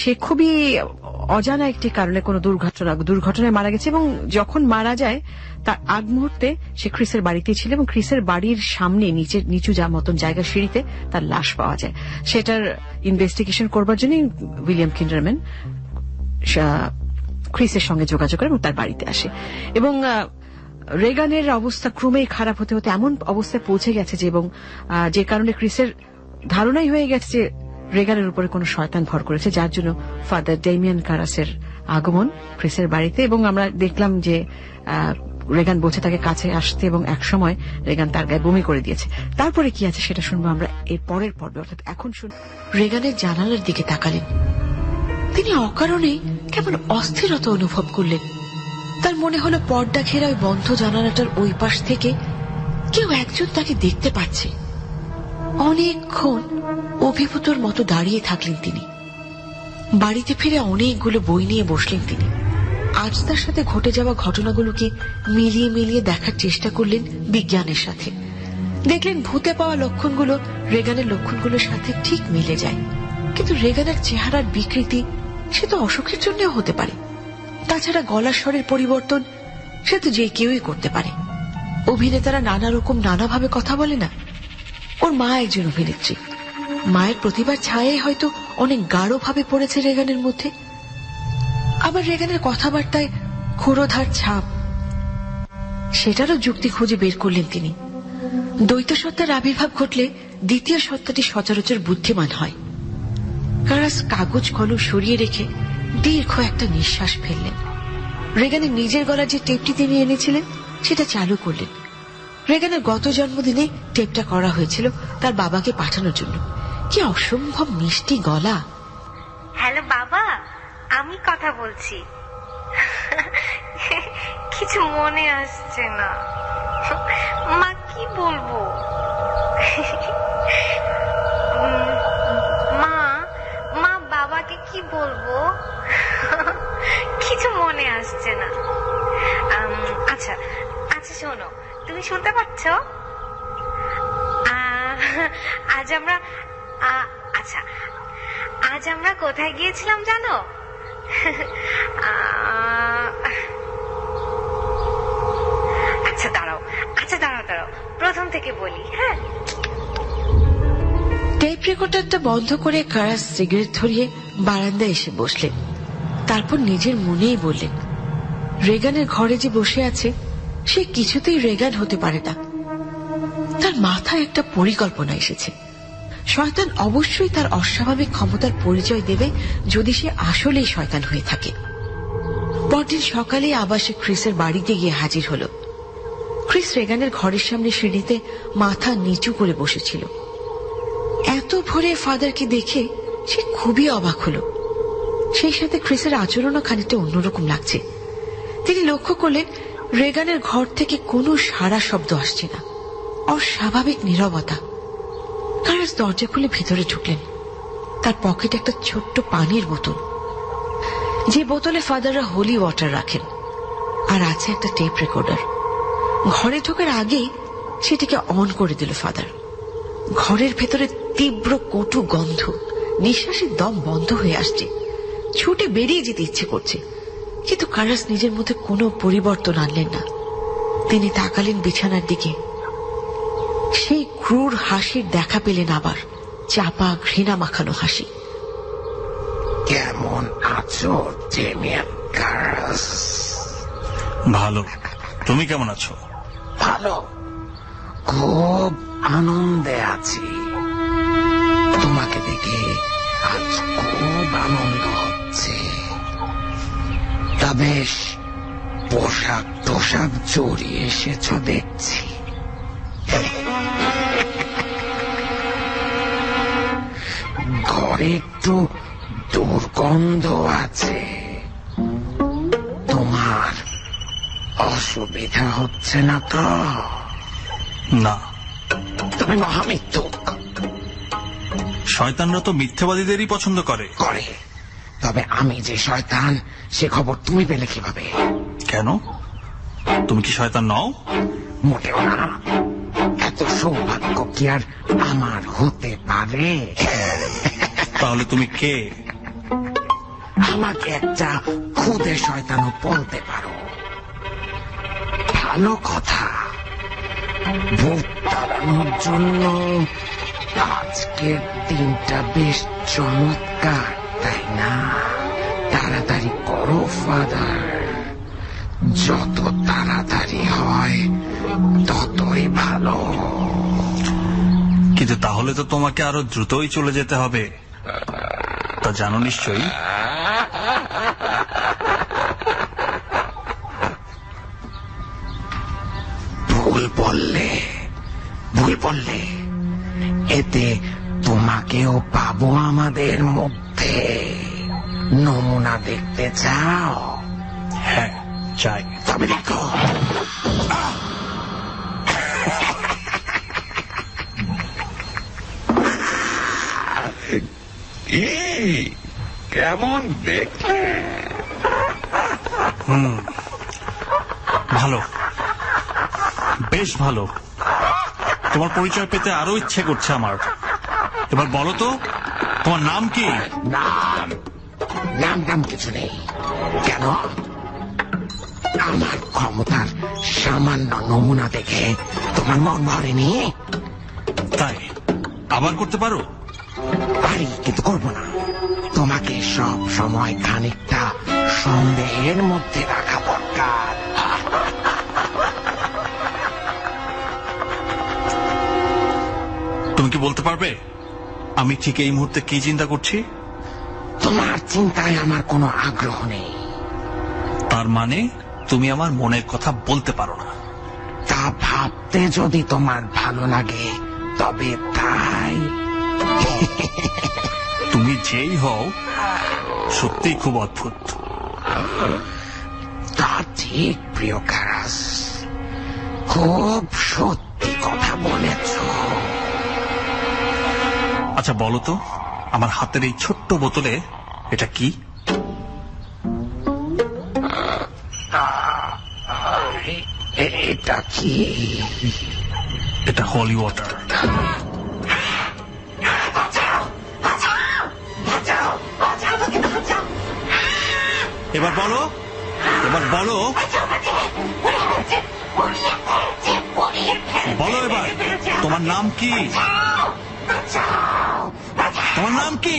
সে খুবই অজানা একটি কারণে কোন দুর্ঘটনায় মারা গেছে, এবং যখন মারা যায় তার আগ মুহূর্তে সে ক্রিসের বাড়িতেই ছিল, এবং ক্রিসের বাড়ির সামনে নিচু মতন জায়গা সিঁড়িতে তার লাশ পাওয়া যায়। সেটার ইনভেস্টিগেশন করবার জন্য উইলিয়াম কিন্ডারম্যান ক্রিসের সঙ্গে যোগাযোগ করে এবং তার বাড়িতে আসে। এবং রেগানের অবস্থা ক্রমেই খারাপ হতে হতে এমন অবস্থায় পৌঁছে গেছে যে, এবং যে কারণে ক্রিসের ধারণাই হয়ে গেছে যে রেগানের উপরে কোন শয়তান ভর করেছে, যার জন্য ফাদার ডেমিয়ান কারাসের আগমন ক্রিসের বাড়িতে। এবং আমরা দেখলাম যে রেগান বলছে তাকে কাছে আসতে, এবং একসময় রেগান তার গায়ে বমি করে দিয়েছে। তারপরে কি আছে সেটা শুনবো আমরা এর পরের পর্বে, অর্থাৎ এখন রেগানের জানালার দিকে তাকালেন। তিনি অকারণে কেমন অস্থিরতা অনুভব করলেন। তার মনে হলো পর্দা ঘেরা ওই বন্ধ জানালাটার ওই পাশ থেকে কেউ একজন তাকে দেখতে পাচ্ছে। অনেকক্ষণ অভিভূতর মতো দাঁড়িয়ে থাকলেন তিনি। বাড়িতে ফিরে অনেকগুলো বই নিয়ে বসলেন তিনি। আজ তার সাথে ঘটে যাওয়া ঘটনাগুলোকে মিলিয়ে মিলিয়ে দেখার চেষ্টা করলেন বিজ্ঞানের সাথে। দেখলেন ভূতে পাওয়া লক্ষণগুলো রেগানের লক্ষণগুলোর সাথে ঠিক মিলে যায়, কিন্তু রেগানের চেহারার বিকৃতি সে তো অসুখের জন্য হতে পারে। তাছাড়া গলার স্বরের পরিবর্তন সে তো যে কেউই করতে পারে। অভিনেতারা নানা রকম নানাভাবে কথা বলে না? ওর মা একজন অভিনেত্রী, মায়ের প্রতিভার ছায়াই হয়তো অনেক গাঢ়ভাবে পড়েছে রেগানের মধ্যে। আবার রেগানের কথাবার্তায় ক্ষুরোধার ছাপ, সেটারও যুক্তি খুঁজে বের করলেন তিনি। দ্বৈত সত্তার আবির্ভাব ঘটলে দ্বিতীয় সত্তাটি সচরাচর বুদ্ধিমান হয়। কারাস কাগজ কলম সরিয়ে রেখে দীর্ঘ একটা নিঃশ্বাস ফেললেন। রেগানের নিজের গলার যে টেপটি তিনি এনেছিলেন সেটা চালু করলেন। রেগানের গত জন্মদিনে টেপটা করা হয়েছিল তার বাবাকে পাঠানোর জন্য। কি অসম্ভব মিষ্টি গলা! হ্যালো বাবা, আমি কথা বলছি। কিছু মনে আসছে না। মা, কি বলবো? মা বাবাকে কি বলবো? কিছু মনে আসছে না। আচ্ছা আচ্ছা, শোনো, তুমি শুনতে পাচ্ছ? আজ আমরা কোথায় গিয়েছিলাম জানো? আচ্ছা দাঁড়াও, প্রথম থেকে বলি। হ্যাঁ, টেপ রেকর্ডারটা বন্ধ করে কারাস সিগারেট ধরিয়ে বারান্দায় এসে বসলেন। তারপর নিজের মনেই বললেন, রেগানের ঘরে যে বসে আছে সে কিছুতেই রেগান হতে পারে না। তার মাথায় একটা পরিকল্পনা এসেছে। শয়তান অবশ্যই তার অস্বাভাবিক ক্ষমতার পরিচয় দেবে যদি সে আসলেই শয়তান হয়ে থাকে। পরদিন সকালে আবার সে ক্রিসের বাড়িতে গিয়ে হাজির হল। ক্রিস রেগানের ঘরের সামনে সিঁড়িতে মাথা নিচু করে বসেছিল। এত ভোরে ফাদারকে দেখে সে খুবই অবাক হল। সেই সাথে ক্রিসের আচরণও খানিকটা অন্যরকম লাগছে। তিনি লক্ষ্য করলেন রেগানের ঘর থেকে কোনো সাড়া শব্দ আসছে না, অস্বাভাবিক নীরবতা। কারাস দরজা খুলে ভিতরে ঢুকলেন। তার পকেটে একটা ছোট্ট পানির বোতল, যে বোতলে ফাদাররা হোলি ওয়াটার রাখেন, আর আছে একটা টেপ রেকর্ডার। ঘরে ঢোকার আগেই সেটিকে অন করে দিল ফাদার। ঘরের ভেতরে তীব্র কটু গন্ধ, নিঃশ্বাসের দম বন্ধ হয়ে আসছে। ছুটে বেরিয়ে যেতে ইচ্ছে করছে, কিন্তু কারাস নিজের মধ্যে কোনো পরিবর্তন আনলেন না। তিনি তাকালেন বিছানার দিকে। সেই ক্রূর হাসির দেখা পেলেন আবার, চাপা ঘৃণা মাখানো হাসি। কেমন আছো ডেমিয়ান কারাস? ভালো, তুমি কেমন আছো? ভালো, খুব আনন্দে আছি। তোমাকে দেখে আজ খুব আনন্দ হচ্ছে। তা বেশ, পোশাক টোশাক জড়িয়ে এসেছ দেখছি। ঘরে একটু দুর্গন্ধ আছে। তোমার অসুবিধা হচ্ছে না তো? না। তুমি মহামিথ্যুক। শয়তানরা তো মিথ্যাবাদীদেরই পছন্দ করে। তবে আমি যে শয়তান সে খবর তুমি পেলে কিভাবে? কেন? তুমি কি শয়তান নও? মোটেও না। এত সৌভাগ্য কি আর আমার হতে পারে? তাহলে তুমি কে? আমাকে একটা খুদে শয়তানও বলতে পারো। ভালো কথা। ভূত তাড়ানোর জন্য আজকের দিনটা বেশ চমৎকার, তাই না? তাড়াতাড়ি করো ফাদার। যত তাড়াতাড়ি হয় ততই ভালো। কিন্তু তাহলে তো তোমাকে আরো দ্রুতই চলে যেতে হবে, তা জানো নিশ্চয়ই। ভুল বললে এতে তোমাকেও পাবো আমাদের মধ্যে। নমুনা দেখতে চাও? হ্যাঁ, চাই। তবে দেখো, কেমন দেখলে? ভালো, বেশ ভালো। তোমার পরিচয় পেতে আরো ইচ্ছে করছে আমার। এবার বলো তো, তোমার নাম কি? নাম কিছু নেই। কেন? আমার ক্ষমতার সামান্য নমুনা দেখে তোমার মন ভরেনি? তাই আবার করতে পারো? পারি, কিন্তু করবো না। তোমাকে সব সময় খানিকটা সন্দেহের মধ্যে রাখা দরকার। তুমি কি বলতে পারবে আমি ঠিক এই মুহূর্তে কি চিন্তা করছি? তোমার চিন্তায় আমার কোনো আগ্রহ নেই। তার মানে তুমি আমার মনের কথা বলতে পারো না? তা ভাবতে যদি তোমার ভালো লাগে তবে তাই। তুমি যেই হও সত্যিই খুব অদ্ভুত। তা ঠিক প্রিয় কারাস, খুব সত্যি কথা বলেছ। আচ্ছা বলো তো, আমার হাতের এই ছোট্ট বোতলে এটা কি? এটা কি? এটা হলি ওয়াটার। এবার বলো, এবার বলো, বলো এবার তোমার নাম কি? তোমার নাম কি?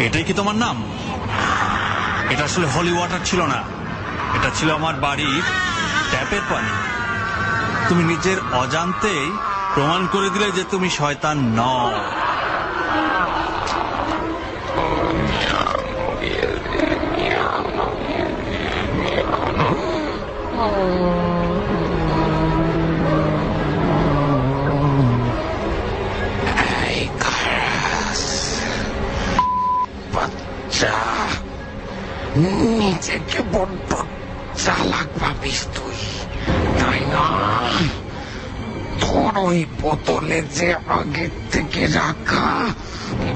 এটাই কি তোমার নাম? এটা আসলে হলি ওয়াটার ছিল না, এটা ছিল আমার বাড়ির ট্যাপের পানি। তুমি নিজের অজান্তেই প্রমাণ করে দিলে যে তুমি শয়তান নও। নিজেকে বড্ড চালাক ভাবিস তুই, তাই না? তোর ওই বোতলে যে আগে থেকে রাখা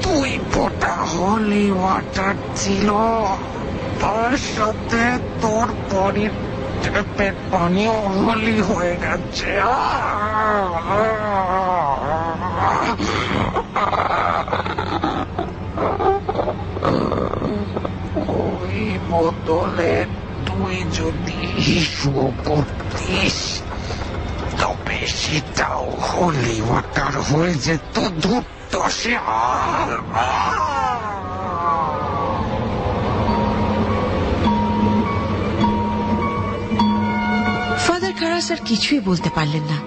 2 ফোঁটা হলি ওয়াটার ছিল, তার সাথে তোর বডির ট্যাপের পানিও হলি হয়ে গেছে। ওই বোতলে তুই যদি শুয়ে পড়তিস তবে সেটাও হলি ওয়াটার হয়ে যেত। ধূর্ত সে। ফাদার কারাস আর কিছুই বলতে পারলেন না।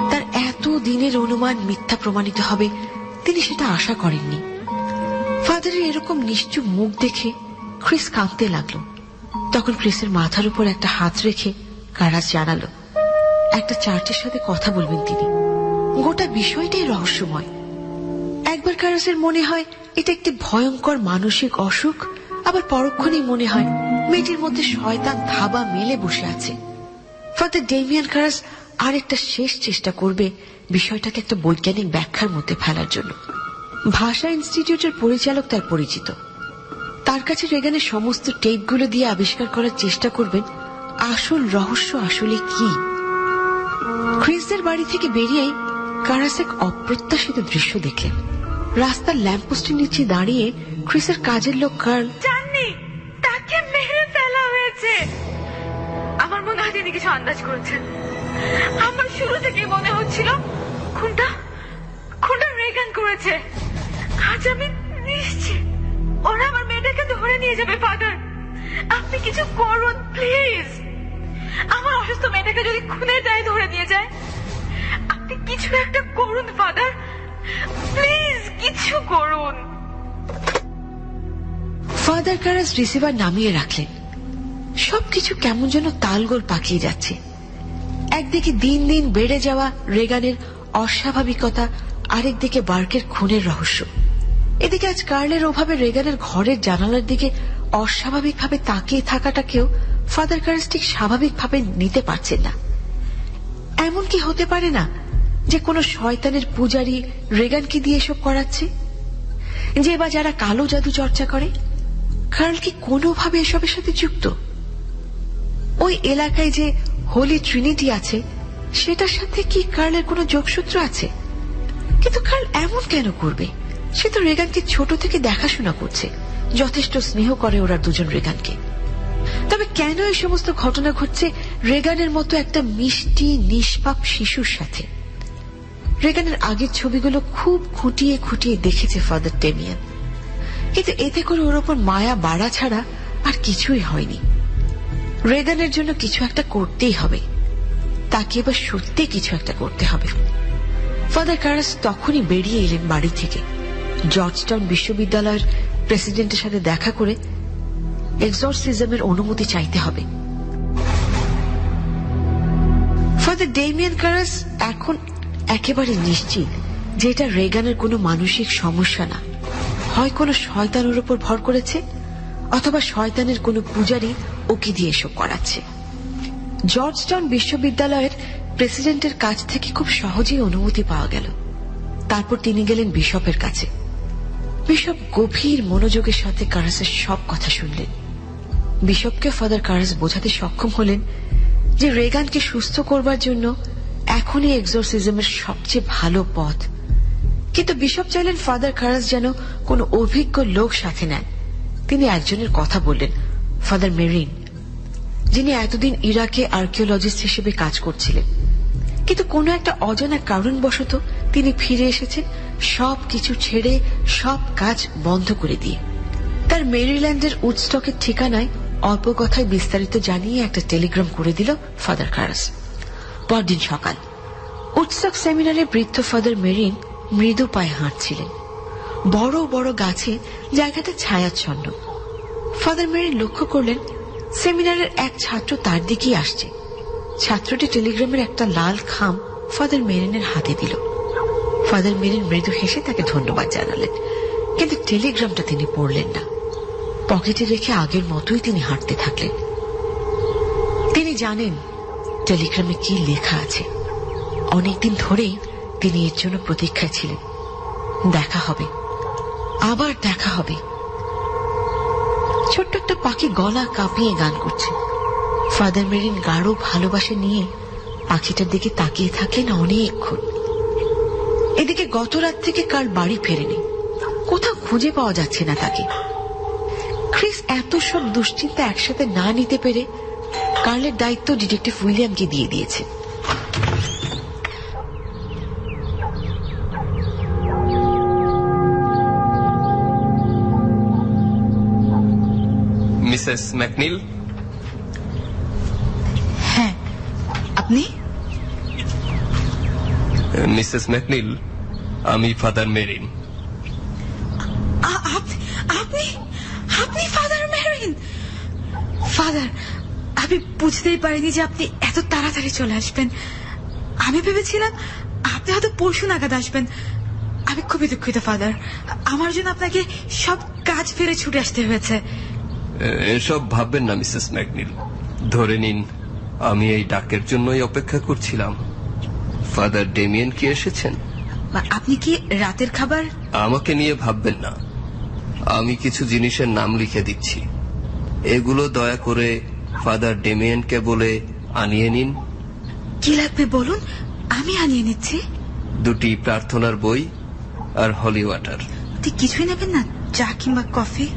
তার এত দিনের অনুমান মিথ্যা প্রমাণিত হবে তিনি সেটা আশা করেননি। ফাদারের এরকম নিশ্চুপ মুখ দেখে ক্রিস কাঁদতে লাগলো। তখন ক্রিসের মাথার উপর একটা হাত রেখে কারাস জানালো একটা চার্চের সাথে কথা বলবেন তিনি। গোটা বিষয়টাই রহস্যময়। একবার কারাসের মনে হয় এটা একটি ভয়ঙ্কর মানসিক অসুখ, আবার পরক্ষণেই মনে হয় মেয়েটির মধ্যে শয়তান থাবা মেলে বসে আছে। ফাদার ডেমিয়ান কারাস আরেকটা শেষ চেষ্টা করবে বিষয়টাকে একটা বৈজ্ঞানিক ব্যাখ্যার মধ্যে ফেলার জন্য। ভাষা ইনস্টিটিউটের পরিচালক তার পরিচিত। তার কাছে রেগানের সমস্ত টেপগুলো দিয়ে আবিষ্কার করার চেষ্টা করবেন আসল রহস্য আসলে কি। ক্রিসদের বাড়ি থেকে বেরিয়েই কারাস এক অপ্রত্যাশিত দৃশ্য দেখলেন। রাস্তার ল্যাম্পপোস্টের নিচে দাঁড়িয়ে ক্রিসের কাজের লোক কার্ল জানি তাকে মেরে ফেলা হয়েছে। আমার মনে হয় তিনি কিছু আন্দাজ করেছেন। আমার শুরু থেকে মনে হচ্ছিল খুনটা রেগান করেছে। আজ আমি নিশ্চিত ওরা আমার মেয়েটাকে ধরে নিয়ে যাবে। ফাদার, আপনি কিছু করুন প্লিজ। আমার অসুস্থ মেয়েটাকে যদি খুনের দায়ে ধরে নিয়ে যায়, আপনি কিছু একটা করুন ফাদার, প্লিজ কিছু করুন। ফাদার কারাস রিসিভার নামিয়ে রাখলেন। সবকিছু কেমন যেন তালগোল পাকিয়ে যাচ্ছে। একদিকে দিন দিন বেড়ে যাওয়া রেগানের অস্বাভাবিকতা, আরেকদিকে বার্কের খুনের রহস্য। এদিকে আজ কার্লের অভাবে রেগানের ঘরের জানালার দিকে অস্বাভাবিকভাবে তাকিয়ে থাকাটাকেও ফাদার কারাস ঠিক স্বাভাবিকভাবে নিতে পারছেন না। এমন কি হতে পারে না যে কোনো শয়তানের পূজারী রেগানকে দিয়ে এসব করাচ্ছে? যে বা যারা কালো জাদু চর্চা করে, কার্ল কি কোনোভাবে এসবের সাথে যুক্ত? ওই এলাকায় যে হোলি ট্রিনিটি আছে সেটার সাথে কি কার্লের কোনো যোগসূত্র আছে? কিন্তু কার্ল এমন কেন করবে সে তো রেগানকে ছোট থেকে দেখাশোনা করছে, যথেষ্ট স্নেহ করে ওরা দুজন রেগানকে। তবে কেন এই সমস্ত ঘটনা ঘটছে রেগানের মতো একটা মিষ্টি নিষ্পাপ শিশুর সাথে? রেগানের আগের ছবিগুলো খুব খুঁটিয়ে খুঁটিয়ে দেখেছে ফাদার ডেমিয়ান, কিন্তু এতে করে ওর ওপর মায়া বাড়া ছাড়া আর কিছুই হয়নি। রেগানের জন্য কিছু একটা করতেই হবে, তাকে এবার সত্যি কিছু একটা করতে হবে। ফাদার কারাস তখনই বেরিয়ে এলেন বাড়ি থেকে। জর্জটাউন বিশ্ববিদ্যালয়ের প্রেসিডেন্টের সাথে দেখা করে এক্সরসিজমের অনুমতি চাইতে হবে। ফাদার ডেমিয়ান কারাস এখন একেবারে নিশ্চিত যে এটা রেগানের কোনো মানসিক সমস্যা না, হয় কোনো শয়তানের উপর ভর করেছে, অথবা শয়তানের কোনো পূজারী ওকে দিয়ে এসব করাচ্ছে। জর্জটাউন বিশ্ববিদ্যালয়ের প্রেসিডেন্টের কাছ থেকে খুব সহজেই অনুমতি পাওয়া গেল। তারপর তিনি গেলেন বিশপের কাছে। বিশপ গভীর মনোযোগের সাথে কারাসের সব কথা শুনলেন। বিশপকে ফাদার কারাস বোঝাতে সক্ষম হলেন যে রেগানকে সুস্থ করবার জন্য এখনই এক্সরসিজমের সবচেয়ে ভালো পথ। কিন্তু বিশপ চাইলেন ফাদার কারাস যেন কোন অভিজ্ঞ লোক সাথে নেন। তিনি একজনের কথা বললেন, ফাদার মেরিন, যিনি এতদিন ইরাকে আর্কিওলজিস্ট হিসেবে কাজ করছিলেন, কিন্তু কোনো একটা অজানা কারণবশত তিনি ফিরে এসেছেন সবকিছু ছেড়ে, সব কাজ বন্ধ করে দিয়ে। তার মেরিল্যান্ডের উডস্টকের ঠিকানায় অল্প কথায় বিস্তারিত জানিয়ে একটা টেলিগ্রাম করে দিল ফাদার কারাস। পরদিন সকাল উডস্টক সেমিনারে বৃদ্ধ ফাদার মেরিন মৃদু পায়ে হাঁটছিলেন। বড় বড় গাছে জায়গাটা ছায়াচ্ছন্ন। ফাদার মেরিন লক্ষ্য করলেন সেমিনারের এক ছাত্র তার দিকেই আসছে। ছাত্রটি টেলিগ্রামের একটা লাল খাম ফাদার মেরিনের হাতে দিল। ফাদার মেরিন মৃদু হেসে তাকে ধন্যবাদ জানালেন, কিন্তু টেলিগ্রামটা তিনি পড়লেন না। পকেটে রেখে আগের মতোই তিনি হাঁটতে থাকলেন। তিনি জানেন টেলিগ্রামে কি লেখা আছে। অনেকদিন ধরেই তিনি এর জন্য প্রতীক্ষায় ছিলেন। দেখা হবে, আবার দেখা হবে। ছোট্ট একটা পাখি গলা কাঁপিয়ে গান করছে। ফাদার মেরিন গাঢ় ভালোবাসা নিয়ে পাখিটার দিকে তাকিয়ে থাকেন অনেকক্ষণ। এদিকে গত রাত থেকে কার্ল বাড়ি ফেরেনি, কোথাও খুঁজে পাওয়া যাচ্ছে না তাকে। ক্রিস এত সব দুশ্চিন্তা একসাথে না নিতে পেরে কার্লের দায়িত্ব ডিটেকটিভ উইলিয়ামকে দিয়ে দিয়েছে। Mrs McNeil. হ্যাঁ, আপনি? মিসেস ম্যাকনিল, আমি ফাদার মেরিন। আপনি আপনি ফাদার মেরিন? ফাদার, আমি বুঝতেই পারিনি যে আপনি এত তাড়াতাড়ি চলে আসবেন। আমি ভেবেছিলাম আপনি হয়তো পরশু নাগাদ আসবেন। আমি খুবই দুঃখিত ফাদার, আমার জন্য আপনাকে সব কাজ ফেলে ছুটে আসতে হয়েছে। এসব ভাববেন না মিসেস ম্যাকনিল, ধরে নিন আমি এই ডাকের জন্যই অপেক্ষা করছিলাম। ফাদার ডেমিয়ান কি এসেছেন? আপনি কি রাতের খাবার? আমাকে নিয়ে ভাববেন না, আমি কিছু জিনিসের নাম লিখে দিচ্ছি। এগুলো দয়া করে ফাদার ডেমিয়ানকে বলে আনিয়ে নিন। কি লাগবে বলুন, আমি আনিয়ে নিচ্ছি। 2টি প্রার্থনার বই আর হলি ওয়াটার। কিছুই নেবেন না? চা কিংবা কফি?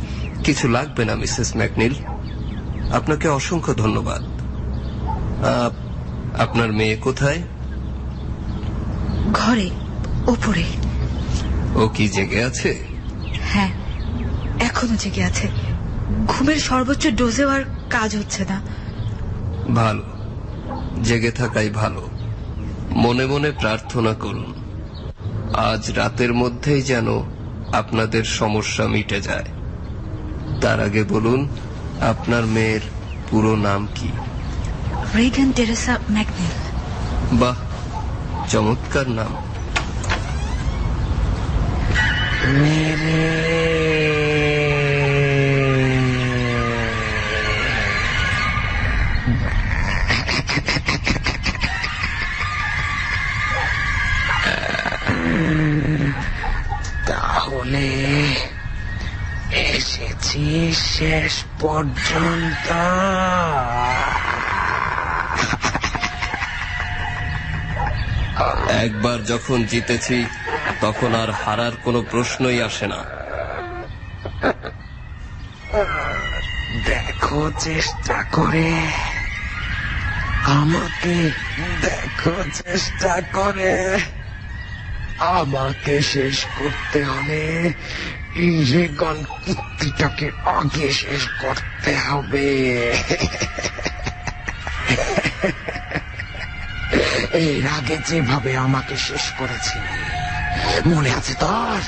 কিছু লাগবে না মিসেস ম্যাকনিল, আপনাকে অসংখ্য ধন্যবাদ। আপনার মেয়ে কোথায়? ঘরে, ওপরে। ও কি জেগে আছে? হ্যাঁ, এখনো জেগে আছে। ঘুমের সর্বোচ্চ ডোজেও আর কাজ হচ্ছে না। ভালো, জেগে থাকাই ভালো। মনে মনে প্রার্থনা করুন আজ রাতের মধ্যেই যেন আপনাদের সমস্যা মিটে যায়। তার আগে বলুন আপনার মেয়ের পুরো নাম কি? Reagan Teresa McNeil. বাহ, চমৎকার নাম। তাহলে এসেছি শেষ পর্যন্ত। একবার যখন জিতেছি তখন আর হারার কোনো প্রশ্নই আসে না। দেখো চেষ্টা করে, আমাকে দেখো চেষ্টা করে। আমাকে শেষ করতে হলে এই রেগন কুত্তিটাকে আগে শেষ করতে হবে। এর আগে যেভাবে আমাকে শেষ করেছিলি মনে আছে তোর?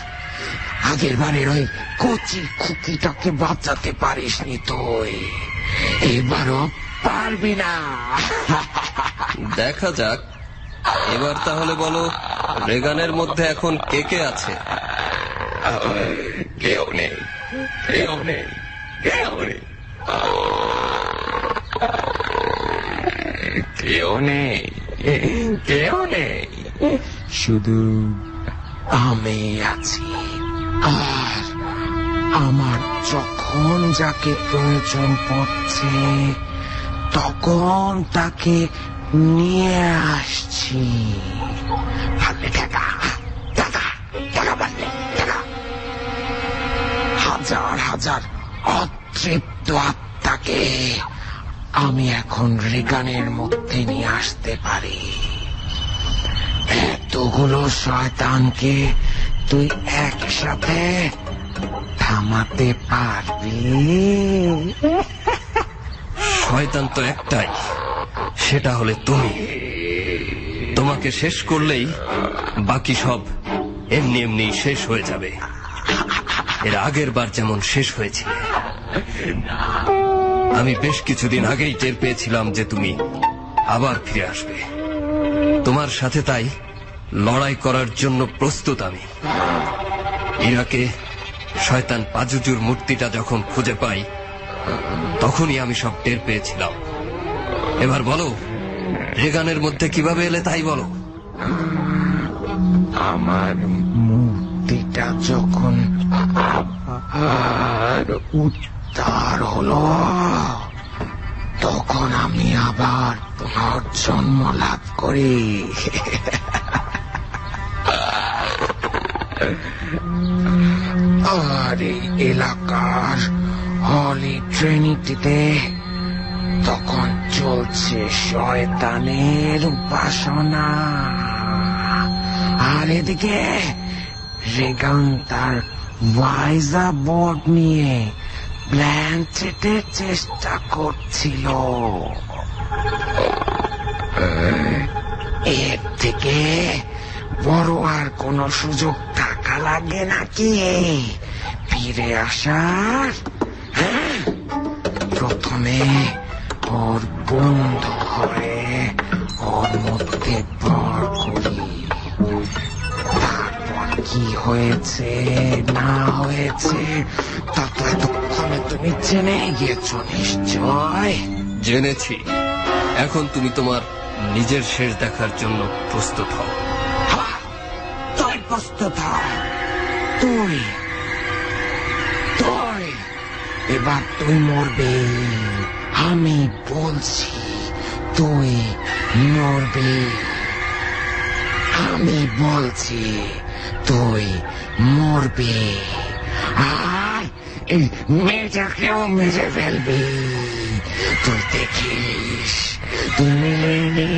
আগের বারের ওই কচি খুকিটাকে বাঁচাতে পারিসনি তুই, এবারও পারবি না। দেখা যাক। এবার তাহলে বলো, রেগানের মধ্যে এখন কে কে আছে? কেউ নেই, কেউ নেই, কেউ নেই, কেউ নেই, কেউ নেই, শুধু আমি আছি। আর আমার যখন যাকে প্রয়োজন পড়ছে তখন তাকে নিয়ে আসছি। পারলে টাকা, টাকা, টাকা, পারলে টাকা। হাজার হাজার অতৃপ্ত আত্মাকে আমি এখন রেগানের মধ্যে নিয়ে আসতে পারি। এতগুলো শয়তানকে তুই একসাথে থামাতে পারবি? শয়তান তো একটাই, সেটা হলে তুমি। তোমাকে শেষ করলেই বাকি সব এমনি এমনি শেষ হয়ে যাবে, এর আগের বার যেমন শেষ হয়েছিল। আমি বেশ কিছুদিন আগেই টের পেয়েছিলাম যে তুমি আবার ফিরে আসবে। তোমার সাথে তাই লড়াই করার জন্য প্রস্তুত আমি। ইরাকে শয়তান পাজুজুর মূর্তিটা যখন খুঁজে পাই তখনই আমি সব টের পেয়েছিলাম। এবার বলো, রেগানের মধ্যে কিভাবে এলে তাই বলো। আমার মূর্তিটা যখন আবার উদ্ধার হলো তখন আমি আবার পুনর্জন্ম লাভ করি। আর এই এলাকার হলি ট্রিনিটিতে তখন চলছে শয়তানের উপাসনা। আর এদিকে রেগান তার ওয়াইজা বোর্ড নিয়ে ব্ল্যাঙ্কেটের চেষ্টা করছিল। এর থেকে বড় আর কোন সুযোগ টাকা লাগে নাকি ফিরে আসার? প্রথমে ওর বন্ধু হয়ে ওর মধ্যে ভর করি, তারপর কি হয়েছে না হয়েছে তা তো এতক্ষণে তুমি জেনে গিয়েছ নিশ্চয়। জেনেছি। এখন তুমি তোমার নিজের শেষ দেখার জন্য প্রস্তুত হও। তুই প্রস্তুত হ। তুই তুই এবার তুই মরবি, আমি বলছি তুই মরবি। আমি বলছি তুই মরবি, আর এই মেয়েটাকেও মেরে ফেলবি। তুই দেখিস, তুই মিলিনি।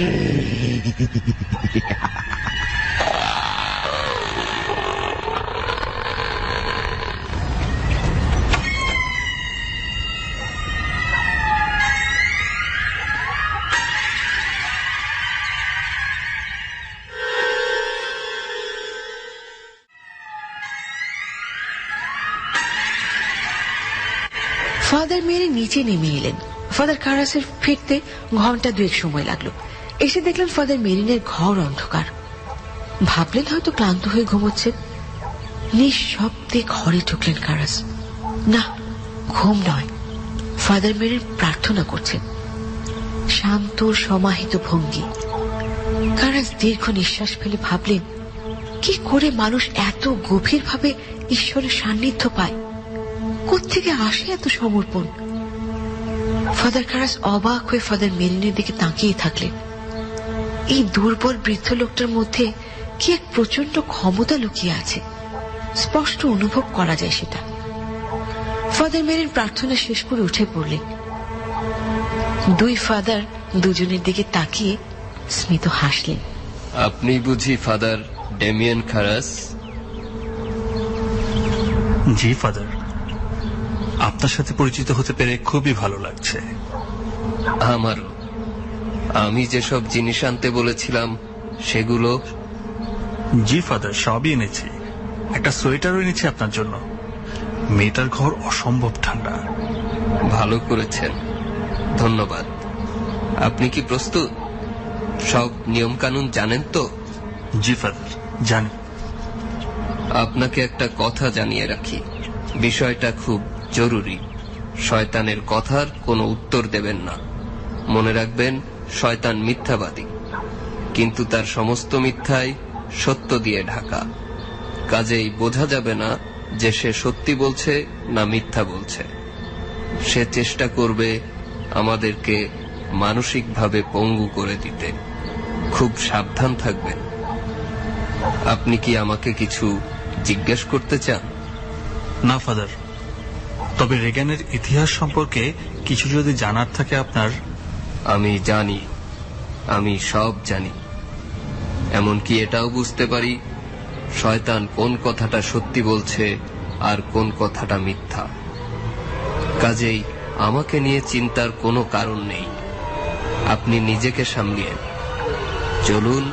ফাদার মেরে নিচে নেমে এলেন। ফাদার কারাসের ফিরতে ঘন্টা দুয়েক সময় লাগলো। এসে দেখলেন ফাদার মেরিনের ঘর অন্ধকার। ভাবলেন হয়তো ক্লান্ত হয়ে ঘুমোচ্ছেন। নিঃশব্দে ঘরে ঢুকলেন কারাস। না, ঘুম নয়, ফাদার মেরিন প্রার্থনা করছেন। শান্ত সমাহিত ভঙ্গি। কারাস দীর্ঘ নিঃশ্বাস ফেলে ভাবলেন, কি করে মানুষ এত গভীরভাবে ঈশ্বরের সান্নিধ্য পায়? কোত্থেকে আসে এত সমর্পণ? ফাদার কারাস অবাক হয়ে ফাদার মেরিনের দিকে তাকিয়ে থাকলেন। এই দুর্বল বৃদ্ধ লোকটার মধ্যে কি এক প্রচন্ড ক্ষমতা লুকিয়ে আছে, স্পষ্ট অনুভব করা যায় সেটা। ফাদার মেরিন প্রার্থনা শেষ করে উঠে পড়লেন। দুই ফাদার দুজনের দিকে তাকিয়ে স্মিত হাসলেন। আপনি বুঝি ফাদার ডেমিয়ান খারাস? জি ফাদার, আপনার সাথে পরিচিত হতে পেরে খুবই ভালো লাগছে। আমারও। আমি যেসব জিনিস আনতে বলেছিলাম সেগুলো? জি ফাদার, সবই এনেছি। একটা সোয়েটারও এনেছি আপনার জন্য। মেয়েটার ঘর অসম্ভব ঠান্ডা। ভালো করেছেন, ধন্যবাদ। আপনি কি প্রস্তুত? সব নিয়ম কানুন জানেন তো? জি ফাদার, জানি। আপনাকে একটা কথা জানিয়ে রাখি, বিষয়টা খুব জরুরি। শয়তানের কথার কোনো উত্তর দেবেন না। মনে রাখবেন, শয়তান মিথ্যাবাদী, কিন্তু তার সমস্ত মিথ্যাই সত্য দিয়ে ঢাকা। কাজেই বোঝা যাবে না যে সে সত্যি বলছে না মিথ্যা বলছে। সে চেষ্টা করবে আমাদেরকে মানসিকভাবে পঙ্গু করে দিতে। খুব সাবধান থাকবেন। আপনি কি আমাকে কিছু জিজ্ঞেস করতে চান? না ফাদার, তবে রেগানের ইতিহাস সম্পর্কে কিছু যদি জানার থাকে আপনার। আমি জানি, আমি সব জানি। এমনকি এটাও বুঝতে পারি শয়তান কোন কথাটা সত্যি বলছে আর কোন কথাটা মিথ্যা। কাজেই আমাকে নিয়ে চিন্তার কোনো কারণ নেই। আপনি নিজেকে সামলিয়ে চলুন,